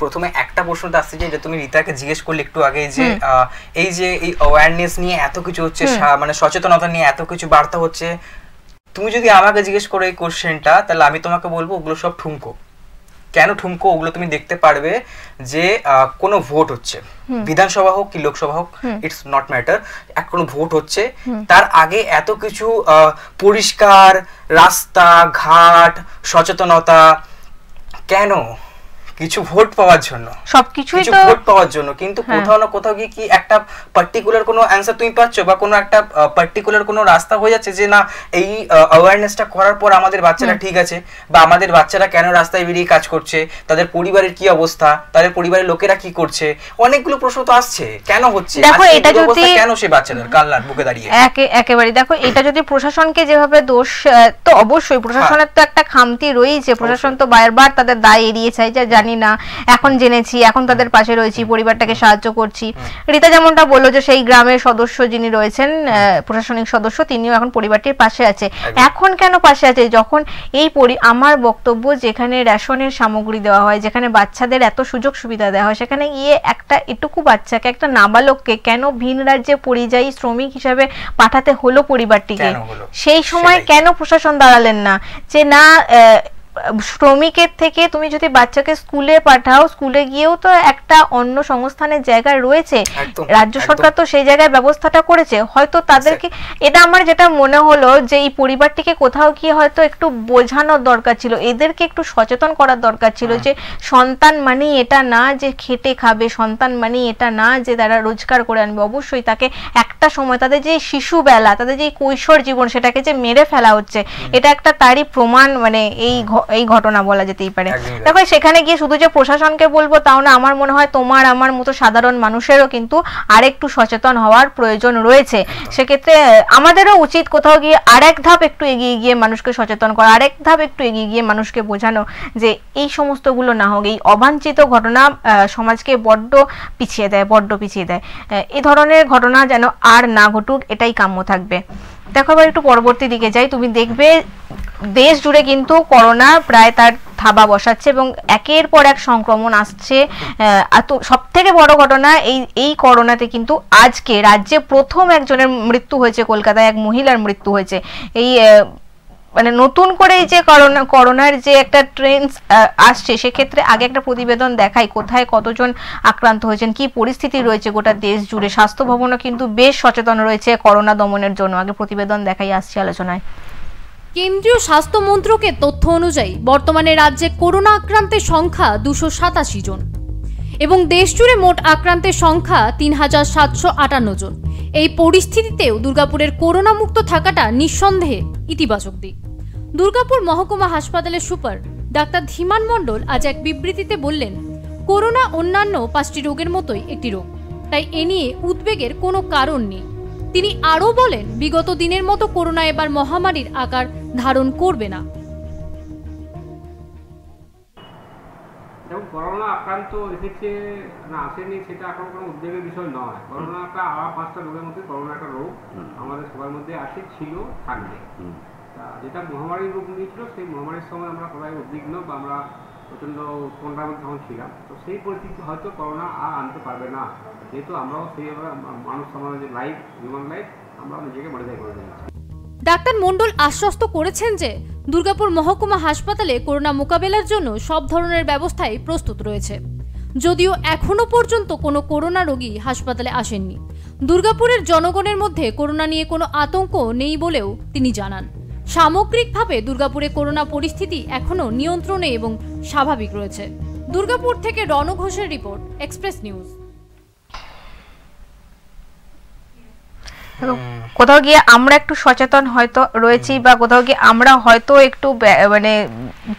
প্রথমে একটা প্রশ্নতে আসতে চাই, যে তুমি রীতাকে জিজ্ঞেস করলে একটু আগে যে এই যে এই অ্যাওয়ারনেস নিয়ে এত কিছু হচ্ছে, মানে সচেতনতা নিয়ে এত কিছু বার্তা হচ্ছে, তুমি যদি আমাকে জিজ্ঞেস করো এই কোশ্চেনটা, তাহলে আমি তোমাকে বলবো ওগুলো সব ঠুমকো। কেন ঠুমকো? ওগুলো তুমি দেখতে পারবে যে কোনো ভোট হচ্ছে, বিধানসভা হোক কি লোকসভা হোক, ইটস নট ম্যাটার, কোনো ভোট হচ্ছে, তার আগে এত কিছু পরিষ্কার রাস্তা ঘাট, সচেতনতা, কিছু ভোট পাওয়ার জন্য, সবকিছুই কিছু তো ভোট পাওয়ার জন্য, কিন্তু কোথাও না কোথাও গিয়ে কি একটা পার্টিকুলার কোনো অ্যানসার তুমি পাচ্ছ বা কোনো একটা পার্টিকুলার কোনো রাস্তা হয়ে যাচ্ছে যে না এই অ্যাওয়ারনেসটা করার পর আমাদের বাচ্চারা ঠিক আছে, বা আমাদের বাচ্চারা কেন রাস্তায় বেরিয়ে কাজ করছে, তাদের পরিবারের কি অবস্থা, তাদের পরিবারের লোকেরা কি করছে, অনেকগুলো প্রশ্ন তো আসছে কেন হচ্ছে, দেখো এটা যদি কেন সেই বাচ্চাদের কান্নার বুকে দাঁড়িয়ে একেবারে দেখো এটা যদি প্রশাসনকে যেভাবে দোষ, তো অবশ্যই প্রশাসনের তো একটা খামতি রয়েছে, প্রশাসন তো বারবার তাদের দায় এড়িয়ে চাই যে জানি না, এখন জেনেছি, এখন তাদের পাশে রয়েছি, পরিবারটাকে সাহায্য করছি। রীতা যেমনটা বললো যে সেই গ্রামের সদস্য যিনি রয়েছেন প্রশাসনিক সদস্য, তিনিও এখন পরিবারটির পাশে আছে। এখন কেন পাশে আছে? যখন এই আমার বক্তব্য যেখানে রেশনের সামগ্রী দেওয়া হয়, যেখানে বাচ্চাদের এত সুযোগ সুবিধা দেওয়া হয়, সেখানে গিয়ে একটা এটুকু বাচ্চাকে, একটা নাবালককে কেন ভিন রাজ্যে পরিযায়ী শ্রমিক হিসাবে পাঠাতে হলো পরিবারটিকে? সেই সময় কেন প্রশাসন দাঁড়ালেন না যে না শ্রমিকের থেকে তুমি যদি বাচ্চাকে স্কুলে পাঠাও, স্কুলে গিয়েও তো একটা অন্য সংস্থানের জায়গা রয়েছে, রাজ্য সরকার তো সেই জায়গায় ব্যবস্থাটা করেছে। হয়তো তাদেরকে, এটা আমার যেটা মনে হলো যে এই পরিবারটিকে কোথাও গিয়ে হয়তো একটু বোঝানোর দরকার ছিল, এদেরকে একটু সচেতন করার দরকার ছিল যে সন্তান মানে এটা না যে খেটে খাবে, সন্তান মানে এটা না যে তারা রোজগার করে আনবে। অবশ্যই তাকে একটা সময় তাদের যে শিশুবেলা, তাদের যে কৈশোর জীবন, সেটাকে যে মেরে ফেলা হচ্ছে, এটা একটা তারই প্রমাণ, মানে এই ঘটনা বলা যেতেই পারে। দেখো সেখানে গিয়ে শুধু যে প্রশাসনকে বলবো তাও না, আমার মনে হয় তোমার আমার মতো সাধারণ মানুষেরও কিন্তু আরেকটু সচেতন হওয়ার প্রয়োজন রয়েছে। সেক্ষেত্রে আমাদেরও উচিত কোথাও গিয়ে আরেক ধাপ একটু এগিয়ে গিয়ে মানুষকে সচেতন করা, আরেক ধাপ একটু এগিয়ে গিয়ে মানুষকে বোঝানো যে এই সমস্তগুলো না হোক, এই অবাঞ্ছিত ঘটনা সমাজকে বড্ড পিছিয়ে দেয়, এই ধরনের ঘটনা যেন আর না ঘটুক, এটাই কাম্য থাকবে। দেখো আবার একটু পরবর্তী দিকে যাই, তুমি দেখবে দেশ জুড়ে কিন্তু করোনা প্রায় তার থাবা বসাচ্ছে এবং একের পর এক সংক্রমণ আসছে। সব থেকে বড় ঘটনা এই করোনাতে কিন্তু আজকে রাজ্যে প্রথম একজনের মৃত্যু হয়েছে, কলকাতায় এক মহিলার মৃত্যু হয়েছে। এই মানে নতুন করে যে করোনার যে একটা ট্রেন্ড আসছে, সেক্ষেত্রে আগে একটা প্রতিবেদন দেখাই কোথায় কতজন আক্রান্ত হয়েছেন, কি পরিস্থিতি রয়েছে গোটা দেশ জুড়ে। স্বাস্থ্য ভবনও কিন্তু বেশ সচেতন রয়েছে করোনা দমনের জন্য। আগে প্রতিবেদন দেখাই, আসছে আলোচনায়। কেন্দ্রীয় স্বাস্থ্য মন্ত্রকের তথ্য অনুযায়ী বর্তমানে রাজ্যে করোনা আক্রান্তের সংখ্যা 287 জন এবং দেশজুড়ে মোট আক্রান্তের সংখ্যা 3758 জন। এই পরিস্থিতিতেও দুর্গাপুরের করোনা মুক্ত থাকাটা নিঃসন্দেহে ইতিবাচক দিক। দুর্গাপুর মহকুমা হাসপাতালের সুপার ডাক্তার ধীমান মণ্ডল আজ এক বিবৃতিতে বললেন, করোনা অন্যান্য 5টি রোগের মতোই একটি রোগ, তাই এ নিয়ে উদ্বেগের কোনো কারণ নেই। তিনি আরও বলেন, বিগত দিনের মতো করোনা এবার মহামারীর আকার ধারণ করবে না। করোনা আক্রান্ত এসেছে না আসেনি সেটা এখন কোনো উদ্বেগের বিষয় নয়। করোনা একটা আর 5টা রোগের মধ্যে করোনা একটা রোগ আমাদের সবার মধ্যে আসে, ছিল, থাকবে। যেটা মহামারীর রূপ নিয়েছিল, সেই মহামারীর সময় আমরা সবাই উদ্বিগ্ন বা আমরা প্রচণ্ড উৎকণ্ঠার মধ্যে তখন ছিলাম। তো সেই পরিস্থিতি হয়তো করোনা আর আনতে পারবে না, যেহেতু আমরাও সেইভাবে মানুষ সমাজের লাইফ, হিউম্যান লাইফ, আমরাও নিজেকে মডিফাই করে দিয়েছি। ডাক্তার মণ্ডল আশ্বস্ত করেছেন যে দুর্গাপুর মহকুমা হাসপাতালে করোনা মোকাবেলার জন্য সব ধরনের ব্যবস্থাই প্রস্তুত রয়েছে। যদিও এখনো পর্যন্ত কোনো করোনা রোগী হাসপাতালে আসেননি। দুর্গাপুরের জনগণের মধ্যে করোনা নিয়ে কোনো আতঙ্ক নেই বলেও তিনি জানান। সামগ্রিকভাবে দুর্গাপুরে করোনা পরিস্থিতি এখনো নিয়ন্ত্রণে এবং স্বাভাবিক রয়েছে। দুর্গাপুর থেকে রণ ঘোষের রিপোর্ট, এক্সপ্রেস নিউজ। কোথাও গিয়ে আমরা একটু সচেতন হয়তো রয়েছি, বা কোথাও গিয়ে আমরা হয়তো একটু মানে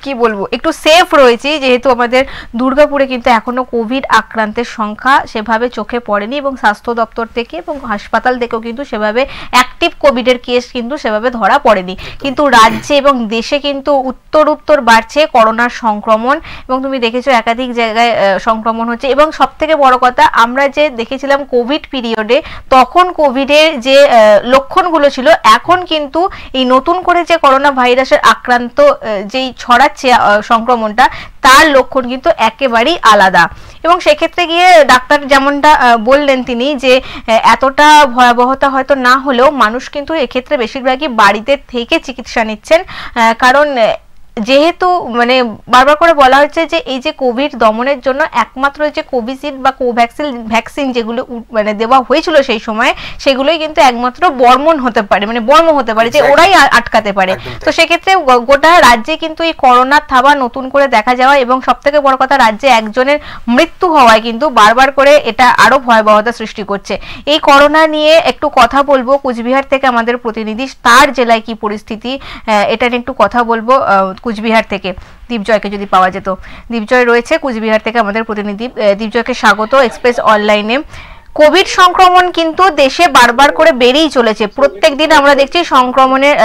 কি বলবো, একটু সেফ রয়েছি, যেহেতু আমাদের দুর্গাপুরে কিন্তু এখনো কোভিড আক্রান্তের সংখ্যা সেভাবে চোখে পড়েনি এবং স্বাস্থ্য দপ্তর থেকে এবং হাসপাতাল থেকেও কিন্তু সেভাবে অ্যাক্টিভ কোভিডের কেস কিন্তু সেভাবে ধরা পড়েনি। কিন্তু রাজ্যে এবং দেশে কিন্তু উত্তর বাড়ছে করোনার সংক্রমণ, এবং তুমি দেখেছো একাধিক জায়গায় সংক্রমণ হচ্ছে। এবং সব থেকে বড় কথা, আমরা যে দেখেছিলাম কোভিড পিরিয়ডে, তখন কোভিডের যে লক্ষণগুলো ছিল, এখন কিন্তু এই নতুন করে যে করোনা ভাইরাসের আক্রান্ত যেই ছড়াচ্ছে সংক্রমণটা, তার লক্ষণ কিন্তু একেবারেই আলাদা। এবং সেক্ষেত্রে গিয়ে ডাক্তার যেমনটা বললেন তিনি, যে এতটা ভয়াবহতা হয়তো না হলেও মানুষ কিন্তু এক্ষেত্রে বেশিরভাগই বাড়িতে থেকে চিকিৎসা নিচ্ছেন, কারণ যেহেতু মানে বারবার করে বলা হচ্ছে যে এই যে কোভিড দমনের জন্য একমাত্র যে কোভিশিল্ড বা ভ্যাকসিন যেগুলো মানে দেওয়া হয়েছিল সেই সময়, সেগুলোই কিন্তু একমাত্র বর্মন হতে পারে, মানে বর্ম হতে পারে, যে ওরাই আটকাতে পারে। তো সেক্ষেত্রে গোটা রাজ্যে কিন্তু এই করোনার থাবা নতুন করে দেখা যাওয়া এবং সবথেকে বড় কথা রাজ্যে একজনের মৃত্যু হওয়ায় কিন্তু বারবার করে এটা আরো ভয়াবহতা সৃষ্টি করছে। এই করোনা নিয়ে একটু কথা বলবো কুচবিহার থেকে আমাদের প্রতিনিধি, তার জেলায় কি পরিস্থিতি এটা নিয়ে একটু কথা বলবো কুচবিহার থেকে। দীপজয়কে যদি পাওয়া যেত। দীপজয় রয়েছে কুচবিহার থেকে আমাদের প্রতিনিধি। দীপজয়কে স্বাগত এক্সপ্রেস অনলাইনে। কোভিড সংক্রমণ কিন্তু দেশে বারবার করে বেড়েই চলেছে, প্রত্যেক দিন আমরা দেখছি সংক্রমণের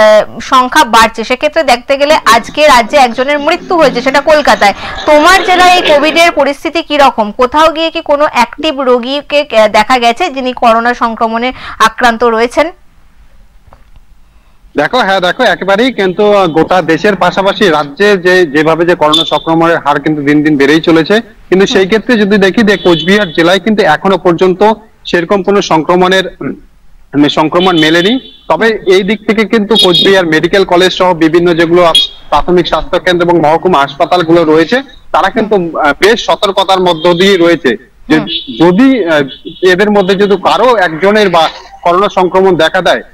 সংখ্যা বাড়ছে। সেক্ষেত্রে দেখতে গেলে আজকে রাজ্যে একজনের মৃত্যু হয়েছে, সেটা কলকাতায়। তোমার জেলায় এই কোভিডের পরিস্থিতি কি রকম? কোথাও গিয়ে কি কোনো অ্যাক্টিভ রোগীকে দেখা গেছে যিনি করোনা সংক্রমণে আক্রান্ত রয়েছেন? দেখো, হ্যাঁ দেখো, একেবারেই কিন্তু গোটা দেশের পাশাপাশি রাজ্যে যেভাবে যে করোনা সংক্রমণের হার কিন্তু দিন দিন বেড়েই চলেছে, কিন্তু সেই ক্ষেত্রে যদি দেখি যে কোচবিহার জেলায় কিন্তু এখনো পর্যন্ত সেরকম কোনো সংক্রমণ মেলেনি। তবে এই দিক থেকে কিন্তু কোচবিহার মেডিকেল কলেজ সহ বিভিন্ন যেগুলো প্রাথমিক স্বাস্থ্য কেন্দ্র এবং মহকুমা হাসপাতালগুলো রয়েছে, তারা কিন্তু বেশ সতর্কতার মধ্য দিয়ে রয়েছে যে যদি এদের মধ্যে যদি কারো একজনের বা করোনা সংক্রমণ দেখা দেয়,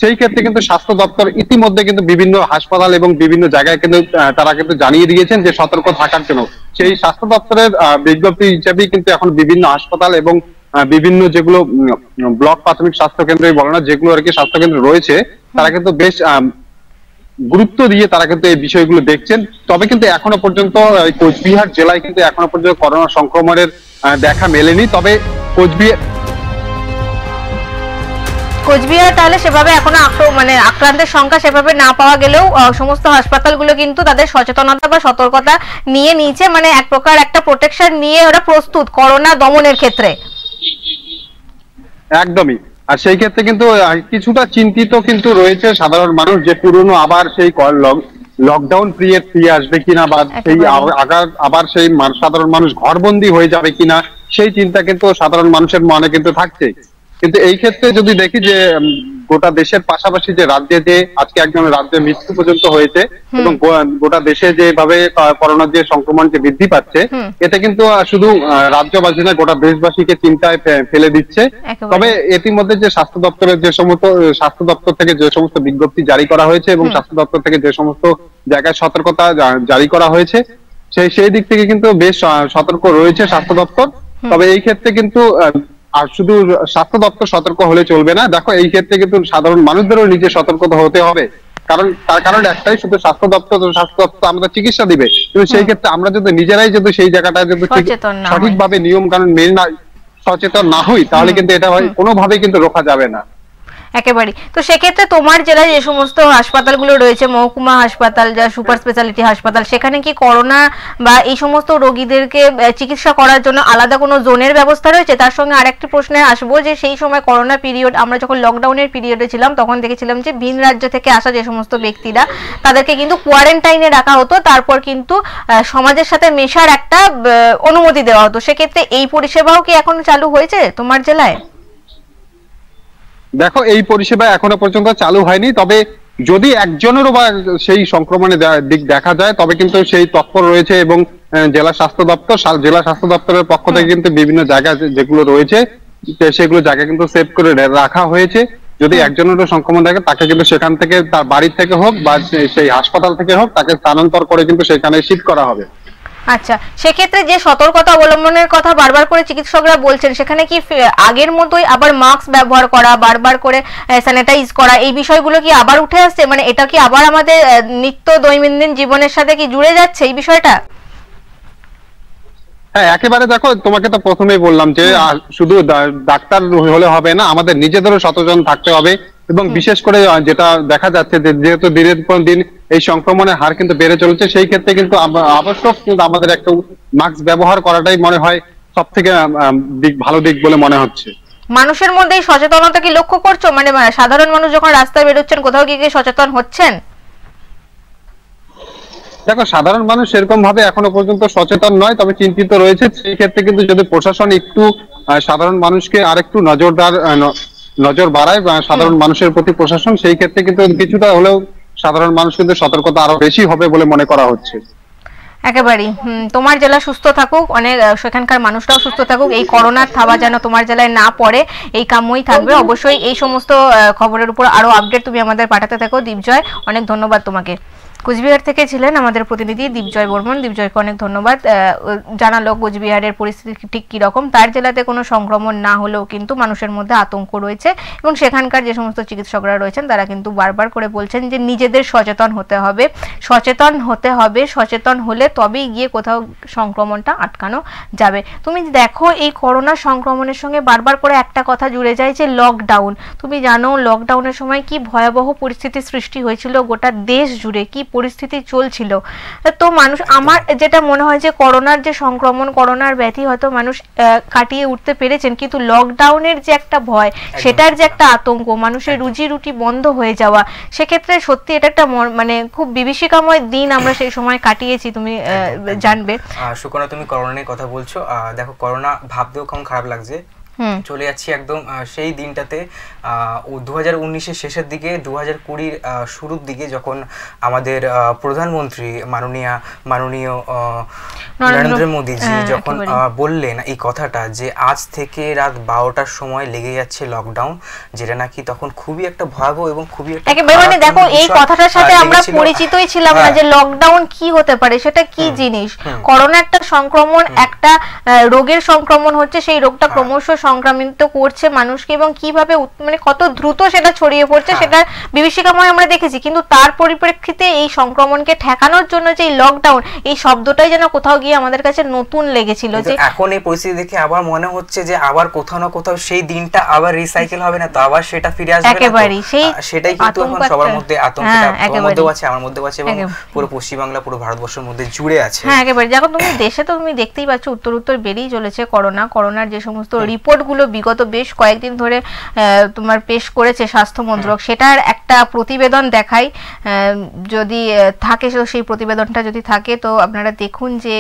সেই ক্ষেত্রে কিন্তু স্বাস্থ্য দপ্তর ইতিমধ্যে কিন্তু বিভিন্ন হাসপাতাল এবং বিভিন্ন জায়গায় কিন্তু তারা কিন্তু জানিয়ে দিয়েছেন যে সতর্ক থাকার জন্য। সেই স্বাস্থ্য দপ্তরের বিজ্ঞপ্তি হিসেবেই কিন্তু এখন বিভিন্ন হাসপাতাল এবং বিভিন্ন যেগুলো ব্লক প্রাথমিক স্বাস্থ্য কেন্দ্রই বলো না, যেগুলো আর কি স্বাস্থ্য কেন্দ্র রয়েছে, তারা কিন্তু বেশ গুরুত্ব দিয়ে তারা কিন্তু এই বিষয়গুলো দেখছেন। তবে কিন্তু এখনো পর্যন্ত কোচবিহার জেলায় কিন্তু এখনো পর্যন্ত করোনা সংক্রমণের দেখা মেলেনি। তবে কোচবিহার তাহলে সেভাবে এখনো আক্রান্তের সংখ্যা সেভাবে না পাওয়া গেলেও সমস্ত হাসপাতালগুলো কিন্তু তাদের সচেতনতা বা সতর্কতা নিয়ে নিয়েছে, মানে এক প্রকার একটা প্রোটেকশন নিয়ে ওরা প্রস্তুত করোনা দমনের ক্ষেত্রে। একদমই। আর সেই ক্ষেত্রে কিন্তু কিছুটা চিন্তিত কিন্তু রয়েছে সাধারণ মানুষ, যে পুরনো আবার সেই লকডাউন পিরিয়ড ফিরে আসবে কিনা, বা সেই আবার সেই সাধারণ মানুষ ঘরবন্দি হয়ে যাবে কিনা, সেই চিন্তা কিন্তু সাধারণ মানুষের মনে কিন্তু থাকছে। কিন্তু এই ক্ষেত্রে যদি দেখি যে গোটা দেশের পাশাপাশি যে রাজ্যে যে আজকে একজন রাজ্যে মৃত্যু পর্যন্ত হয়েছে এবং গোটা দেশে যেভাবে করোনার যে সংক্রমণকে বৃদ্ধি পাচ্ছে, এটা কিন্তু শুধু রাজ্যবাসী না গোটা দেশবাসীকে চিন্তায় ফেলে দিচ্ছে। তবে ইতিমধ্যে যে স্বাস্থ্য দপ্তর থেকে যে সমস্ত বিজ্ঞপ্তি জারি করা হয়েছে এবং স্বাস্থ্য দপ্তর থেকে যে সমস্ত জায়গায় সতর্কতা জারি করা হয়েছে, সেই দিক থেকে কিন্তু বেশ সতর্ক রয়েছে স্বাস্থ্য দপ্তর। তবে এই ক্ষেত্রে কিন্তু আর শুধু স্বাস্থ্য দপ্তর সতর্ক হলে চলবে না। দেখো, এই ক্ষেত্রে কিন্তু সাধারণ মানুষদেরও নিজে সতর্কতা হতে হবে, তার কারণ একটাই, শুধু স্বাস্থ্য দপ্তর আমাদের চিকিৎসা দিবে, কিন্তু সেই ক্ষেত্রে আমরা যদি নিজেরাই যদি সেই জায়গাটা যদি সঠিকভাবে নিয়ম কানুন মেনে না সচেতন না হই, তাহলে কিন্তু এটা কোনোভাবেই কিন্তু রোখা যাবে না। একেবারে। তো সেক্ষেত্রে তোমার জেলায় যে সমস্ত হাসপাতালগুলো রয়েছে, মহকুমা হাসপাতাল, যা সুপার স্পেশালিটি হাসপাতাল, সেখানে কি করোনা বা এই সমস্ত রোগীদেরকে চিকিৎসা করার জন্য আলাদা কোনো জোনের ব্যবস্থা রয়েছে? তার সঙ্গে আরেকটি প্রশ্নে আসবো যে সেই সময় করোনা পিরিয়ড, আমরা যখন লকডাউনের পিরিয়ডে ছিলাম তখন দেখেছিলাম যে ভিন রাজ্য থেকে আসা যে সমস্ত ব্যক্তিরা, তাদেরকে কিন্তু কোয়ারেন্টাইনে রাখা হতো, তারপর কিন্তু সমাজের সাথে মেশার একটা অনুমতি দেওয়া হতো। সেক্ষেত্রে এই পরিষেবাও কি এখন চালু হয়েছে তোমার জেলায়? দেখো, এই পরিষেবা এখনো পর্যন্ত চালু হয়নি। তবে যদি একজনেরও বা সেই সংক্রমণের দিক দেখা যায়, তবে কিন্তু সেই তৎপর রয়েছে এবং জেলা স্বাস্থ্য দপ্তরের পক্ষ থেকে কিন্তু বিভিন্ন জায়গা যেগুলো রয়েছে সেগুলো জায়গা কিন্তু সেভ করে রাখা হয়েছে। যদি একজনেরও সংক্রমণ থাকে, তাকে কিন্তু সেখান থেকে তার বাড়ি থেকে হোক বা সেই হাসপাতাল থেকে হোক, তাকে স্থানান্তর করে কিন্তু সেখানে শিফট করা হবে। আচ্ছা, সেক্ষেত্রে যে সতর্কতা অবলম্বনের কথা বারবার করে চিকিৎসকরা বলছেন, সেখানে কি আগের মতোই আবার মাস্ক ব্যবহার করা, বারবার করে স্যানিটাইজ করা, এই বিষয়গুলো কি আবার উঠে আসছে? মানে এটা কি আবার আমাদের নিত্য দৈনন্দিন জীবনের সাথে কি জুড়ে যাচ্ছে এই বিষয়টা? হ্যাঁ, একেবারে। দেখো, তোমাকে তো প্রথমেই বললাম যে শুধু ডাক্তার হলে হবে না, আমাদের নিজেদেরও সচেতন থাকতে হবে। এবং বিশেষ করে যেটা দেখা যাচ্ছে যে যেহেতু দিনের পর দিন এই সংক্রমণের হার কিন্তু বেড়ে চলেছে, সেই ক্ষেত্রে কিন্তু আবশ্যক কিন্তু আমাদের একটা মাস্ক ব্যবহার করাটাই মনে হয় সব থেকে ভালো দিক বলে মনে হচ্ছে। মানুষের মধ্যে এই সচেতনতা কি লক্ষ্য করছো? মানে সাধারণ মানুষ যখন রাস্তায় বেরোচ্ছেন, কোথাও কি সচেতন হচ্ছেন? দেখো, সাধারণ মানুষ সেরকম ভাবে এখনো পর্যন্ত সচেতন নয়, তবে চিন্তিত রয়েছে। সেই ক্ষেত্রে কিন্তু যদি প্রশাসন একটু সাধারণ মানুষকে আরেকটু নজর বাড়ায় সাধারণ মানুষের প্রতি প্রশাসন, সেই ক্ষেত্রে কিন্তু কিছুটা হলেও সাধারণ মানুষ কিন্তু সতর্কতা আরো বেশি হবে বলে মনে করা হচ্ছে। একেবারেই তোমার জেলা সুস্থ থাকুক, অনেক সেখানকার মানুষরাও সুস্থ থাকুক, এই করোনার থাবা যেন তোমার জেলায় না পড়ে এই কাম্যই থাকবে। অবশ্যই এই সমস্ত খবরের উপর আরো আপডেট তুমি আমাদের পাঠাতে থাকো। দীপজয়, অনেক ধন্যবাদ তোমাকে। কোচবিহার থেকে ছিলেন আমাদের প্রতিনিধি দীপজয় বর্মন। দীপজয়কে অনেক ধন্যবাদ। জানালো কোচবিহারের পরিস্থিতি ঠিক কীরকম। তার জেলাতে কোনো সংক্রমণ না হলেও কিন্তু মানুষের মধ্যে আতঙ্ক রয়েছে এবং সেখানকার যে সমস্ত চিকিৎসকরা রয়েছেন তারা কিন্তু বারবার করে বলছেন যে নিজেদের সচেতন হতে হবে, সচেতন হলে তবেই গিয়ে কোথাও সংক্রমণটা আটকানো যাবে। তুমি দেখো এই করোনা সংক্রমণের সঙ্গে বারবার করে একটা কথা জুড়ে যায় যে লকডাউন। তুমি জানো লকডাউনের সময় কি ভয়াবহ পরিস্থিতির সৃষ্টি হয়েছিল, গোটা দেশ জুড়ে কি পরিস্থিতি চলছিল। তো মানুষ, আমার যেটা মনে হয় যে করোনার যে সংক্রমণ, করোনার ব্যাধি হয়তো মানুষ কাটিয়ে উঠতে পেরেছেন, কিন্তু লকডাউনের যে একটা ভয়, সেটার যে একটা আতঙ্ক, মানুষের রুজি রুটি বন্ধ হয়ে যাওয়া, সেক্ষেত্রে সত্যি এটা একটা মানে খুব বিভীষিকাময় দিন আমরা সেই সময় কাটিয়েছি। তুমি জানবে সুকন্যা, তুমি করোনা নিয়ে কথা বলছো, দেখো করোনা ভাবতেও কেমন খারাপ লাগছে। চলে যাচ্ছি একদম সেই দিনটাতে 2019-এর শেষের দিকে, 2020-র শুরুর দিকে, যখন আমাদের প্রধানমন্ত্রী মাননীয় নরেন্দ্র মোদীজি যখন বললেন এই কথাটা যে আজ থেকে রাত 12টার সময় লেগে যাচ্ছে লকডাউন, যেটা নাকি তখন খুবই একটা ভয়াবহ এবং খুবই মানে দেখো এই কথাটার সাথে আমরা পরিচিতই ছিলাম না যে লকডাউন কি হতে পারে, সেটা কি জিনিস। করোনা একটা সংক্রমণ, একটা রোগের সংক্রমণ হচ্ছে, সেই রোগটা ক্রমশ সংক্রামিত করছে মানুষকে এবং কিভাবে মানে কত দ্রুত সেটা ছড়িয়ে পড়ছে সেটা বিভীষিকাময় আমরা দেখেছি। কিন্তু তার পরিপ্রেক্ষিতে এই সংক্রমণকে ঠেকানোর জন্য যে লকডাউন, এই শব্দটাই যেন কোথাও গিয়ে আমাদের কাছে নতুন লেগেছিল। যে এখন এই পরিস্থিতি দেখে আবার মনে হচ্ছে যে আবার কোথাও না কোথাও সেই দিনটা আবার রিসাইকেল হবে না তো, আবার সেটা ফিরে আসবে না। একেবারেই সেটাই কিন্তু এখন সবার মধ্যে আতঙ্কটা, তোমার মধ্যেও আছে, আমার মধ্যেও আছে এবং পুরো পশ্চিমবাংলা, পুরো ভারতবর্ষের মধ্যে জুড়ে আছে। হ্যাঁ একেবারে। যখন তুমি দেশে তো তুমি দেখতেই পাচ্ছ উত্তর বেরিয়ে চলেছে করোনার যে সমস্ত রিপোর্টগুলো বিগত বেশ কয়েকদিন ধরে তোমার পেশ করেছে স্বাস্থ্য মন্ত্রক, সেটার একটা প্রতিবেদন দেখাই যদি থাকে, সেই প্রতিবেদনটা যদি থাকে তো আপনারা দেখুন যে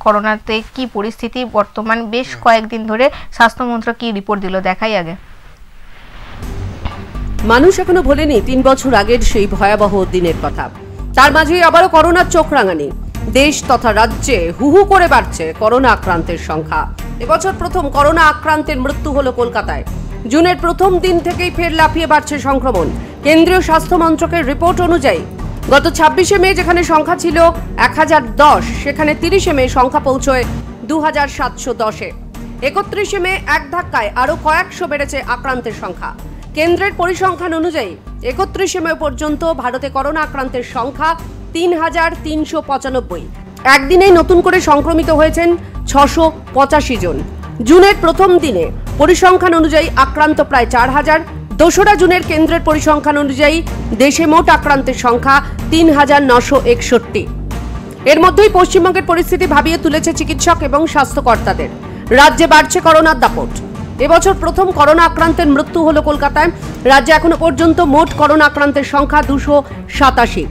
করোনাতে কি পরিস্থিতি বর্তমান। বেশ কয়েকদিন ধরে স্বাস্থ্য মন্ত্রক কি রিপোর্ট দিল দেখাই আগে। মানুষ এখনো ভোলেনি 3 বছর আগের সেই ভয়াবহ দিনের কথা। তার মাঝে আবারও করোনার চোখ রাঙানি। দেশ তথা রাজ্যে হুহু করে বাড়ছে করোনা আক্রান্তের সংখ্যা। এবছর প্রথম করোনা আক্রান্তের মৃত্যু হলো কলকাতায়। জুনের প্রথম দিন থেকেই ফের লাফিয়ে বাড়ছে সংক্রমণ। কেন্দ্রীয় স্বাস্থ্য মন্ত্রকের রিপোর্ট অনুযায়ী গত 26শে মে যেখানে সংখ্যা ছিল 1010, সেখানে 30শে মে সংখ্যা পৌঁছয় 2710-এ। 31শে মে এক ধাক্কায় আরও কয়েকশো বেড়েছে আক্রান্তের সংখ্যা। কেন্দ্রের পরিসংখ্যান অনুযায়ী 31শে মে পর্যন্ত ভারতে করোনা আক্রান্তের সংখ্যা 3395। একদিনেই নতুন করে সংক্রমিত হয়েছেন 685 জন। জুনের প্রথম দিনে পরিসংখ্যান অনুযায়ী আক্রান্ত প্রায় 4000। 2রা জুনের কেন্দ্রের পরিসংখ্যান অনুযায়ী দেশে মোট আক্রান্তের সংখ্যা 3961। এর মধ্যেই পশ্চিমবঙ্গের পরিস্থিতি ভাবিয়ে তুলেছে চিকিৎসক এবং স্বাস্থ্যকর্তাদের। রাজ্যে বাড়ছে করোনার দাপট। এবছর প্রথম করোনা আক্রান্তের মৃত্যু হলো কলকাতায়। রাজ্যে এখনো পর্যন্ত মোট করোনা আক্রান্তের সংখ্যা 287।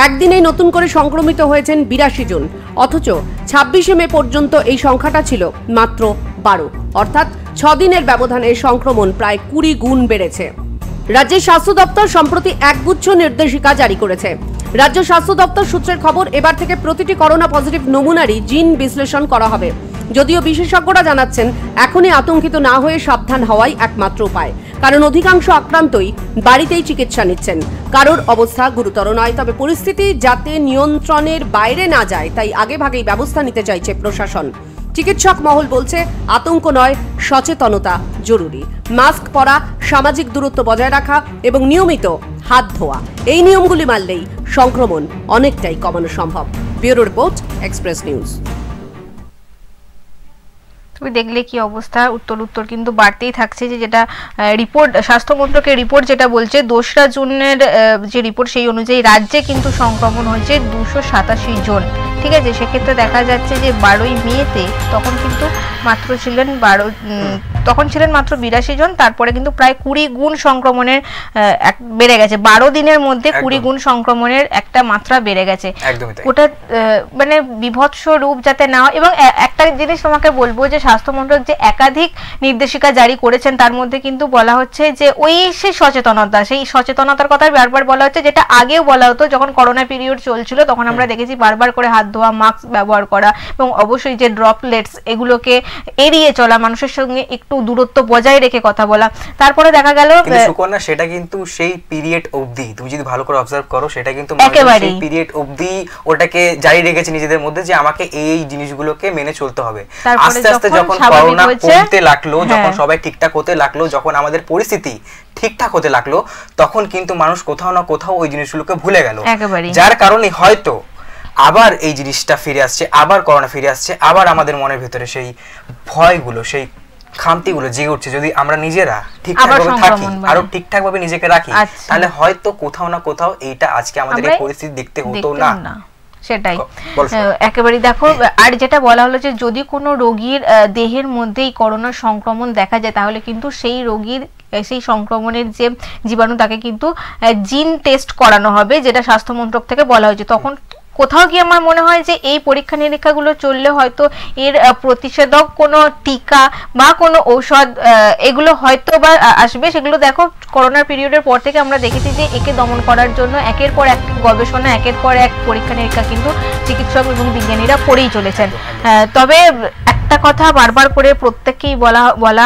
একদিনেই নতুন করে সংক্রমিত হয়েছেন 82 জন। অথচ 26শে মে পর্যন্ত এই সংখ্যাটা ছিল মাত্র 12, অর্থাৎ 6 দিনের ব্যবধানে সংক্রমণ প্রায় 20 গুণ বেড়েছে। রাজ্যের স্বাস্থ্য দপ্তর সম্প্রতি একগুচ্ছ নির্দেশিকা জারি করেছে। রাজ্য স্বাস্থ্য দপ্তর সূত্রের খবর, এবার থেকে প্রতিটি করোনা পজিটিভ নমুনারই জিন বিশ্লেষণ করা হবে। যদিও বিশেষজ্ঞরা জানাচ্ছেন এখনই আতঙ্কিত না হয়ে সাবধান হওয়াই একমাত্র উপায়, কারণ অধিকাংশ আক্রান্তই বাড়িতেই চিকিৎসা নিচ্ছেন। কারোর অবস্থা গুরুতর নয়, তবে পরিস্থিতি যাতে নিয়ন্ত্রণের বাইরে না যায় তাই আগেভাগেই ব্যবস্থা নিতে চাইছে প্রশাসন। চিকিৎসক মহল বলছে আতঙ্ক নয়, সচেতনতা জরুরি। মাস্ক পরা, সামাজিক দূরত্ব বজায় রাখা এবং নিয়মিত হাত ধোয়া, এই নিয়মগুলি মানলেই সংক্রমণ অনেকটাই কমানো সম্ভব। Bureau report, express news. তুমি দেখলে কি অবস্থা, উত্তর কিন্তু বাড়তেই থাকছে। যেটা রিপোর্ট, স্বাস্থ্য মন্ত্রকের রিপোর্ট যেটা বলছে 2রা জুনের যে রিপোর্ট সেই অনুযায়ী রাজ্যে কিন্তু সংক্রমণ হয়েছে 287 জন। ঠিক আছে, সেক্ষেত্রে দেখা যাচ্ছে যে 12ই মেতে তখন কিন্তু মাত্র ছিলেন তখন ছিলেন মাত্র 82 জন, তারপরে কিন্তু প্রায় 20 গুণ সংক্রমণের বেড়ে গেছে। 12 দিনের মধ্যে 20 গুণ সংক্রমণের একটা মাত্রা বেড়ে গেছে। ওটা মানে বিভৎস রূপ যাতে না। এবং একটা জিনিস তোমাকে বলবো যে স্বাস্থ্য মন্ত্রক যে একাধিক নির্দেশিকা জারি করেছেন, তার মধ্যে কিন্তু বলা হচ্ছে যে ওই সেই সচেতনতা, সেই সচেতনতার কথা বারবার বলা হচ্ছে, যেটা আগেও বলা হতো যখন করোনা পিরিয়ড চলছিল, তখন আমরা দেখেছি বারবার করে হাত ধোয়া, মাস্ক ব্যবহার করা এবং অবশ্যই যে ড্রপলেটস এগুলোকে এড়িয়ে চলা, মানুষের সঙ্গে একটু দূরত্ব বজায় রেখে কথা বলা। তারপরে দেখা গেল সুকন্যা সেটা কিন্তু সেই পিরিয়ড অবধি, তুমি যদি ভালো করে অবজার্ভ করো, সেটা কিন্তু একেবারে সেই পিরিয়ড অবধি ওটাকে জারি রেখেছে নিজেদের মধ্যে যে আমাকে এই জিনিসগুলোকে মেনে চলতে হবে। আস্তে আস্তে যখন করোনা কমতে লাগলো, যখন সবাই ঠিকঠাক হতে লাগলো, যখন আমাদের পরিস্থিতি ঠিকঠাক হতে লাগলো, তখন কিন্তু মানুষ কোথাও না কোথাও ওই জিনিসগুলোকে ভুলে গেল, যার কারণে হয়তো আবার এই জিনিসটা ফিরে আসছে, আবার করোনা ফিরে আসছে, আবার আমাদের মনের ভিতরে সেই ভয়গুলো, সেই খামতিগুলো জেগে উঠছে। যদি আমরা নিজেরা ঠিকঠাকভাবে থাকি, আরো ঠিকঠাকভাবে নিজেকে রাখি, তাহলে হয়তো কোথাও না কোথাও এইটা আজকে আমাদের এই পরিস্থিতি দেখতে হতো না। সেটাই একেবারে। দেখো, আর যেটা বলা হলো যে যদি কোনো রোগীর দেহের মধ্যেই করোনা সংক্রমণ দেখা যায়, তাহলে কিন্তু সেই রোগীর সেই সংক্রমণের যে জীবাণু তাকে কিন্তু জিন টেস্ট করানো হবে, যেটা স্বাস্থ্য মন্ত্রক থেকে বলা হয়েছে। তখন কোথাও গিয়ে আমার মনে হয় যে এই পরীক্ষা নিরীক্ষাগুলো চললে হয়তো এর প্রতিষেধক কোনো টিকা বা কোনো ঔষধ এগুলো হয়তো বা আসবে। সেগুলো দেখো করোনার পিরিয়ডের পর থেকে আমরা দেখেছি যে একে দমন করার জন্য একের পর এক গবেষণা, একের পর এক পরীক্ষা নিরীক্ষা কিন্তু চিকিৎসক এবং বিজ্ঞানীরা করেই চলেছেন। তবে একটা কথা বারবার করে প্রত্যেককেই বলা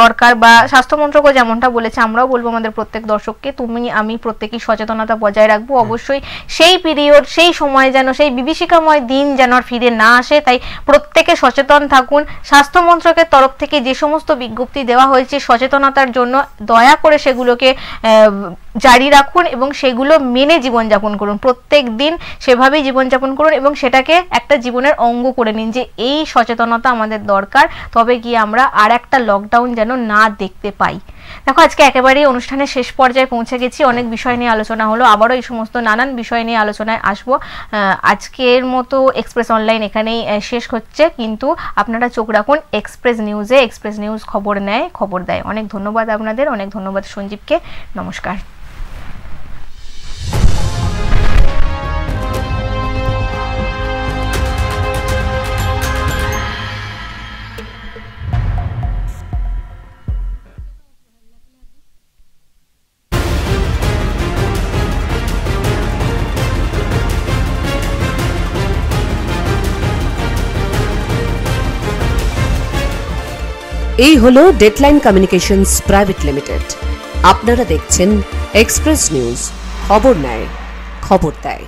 দরকার, বা স্বাস্থ্যমন্ত্রকও যেমনটা বলেছে, আমরাও বলবো আমাদের প্রত্যেক দর্শককে, তুমি আমি প্রত্যেকেই সচেতনতা বজায় রাখবো। অবশ্যই সেই পিরিয়ড, সেই সময় যেন, সেই বিভীষিকাময় দিন যেন আর ফিরে না আসে, তাই প্রত্যেকে সচেতন থাকুন। স্বাস্থ্য মন্ত্রকের তরফ থেকে যে সমস্ত বিজ্ঞপ্তি দেওয়া হয়েছে সচেতনতার জন্য, দয়া করে সেগুলোকে জারি রাখুন এবং সেগুলো মেনে জীবনযাপন করুন। প্রত্যেক দিন সেভাবেই জীবনযাপন করুন এবং সেটাকে একটা জীবনের অঙ্গ করে নিন যে এই সচেতনতা আমাদের দরকার, তবে গিয়ে আমরা আর একটা লকডাউন যেন না দেখতে পাই। দেখো, আজকে একেবারেই অনুষ্ঠানের শেষ পর্যায়ে পৌঁছে গেছি। অনেক বিষয় নিয়ে আলোচনা হলো, আবারও এই সমস্ত নানান বিষয় নিয়ে আলোচনায় আসবো। আজকের মতো এক্সপ্রেস অনলাইন এখানেই শেষ হচ্ছে, কিন্তু আপনারা চোখ রাখুন এক্সপ্রেস নিউজে। এক্সপ্রেস নিউজ খবর নেয়, খবর দেয়। অনেক ধন্যবাদ আপনাদের, অনেক ধন্যবাদ সঞ্জীবকে। নমস্কার। এই হলো ডেডলাইন কমিউনিকেশনস প্রাইভেট লিমিটেড। আপনারা দেখছেন এক্সপ্রেস নিউজ, খবর নেয়, খবর দেয়।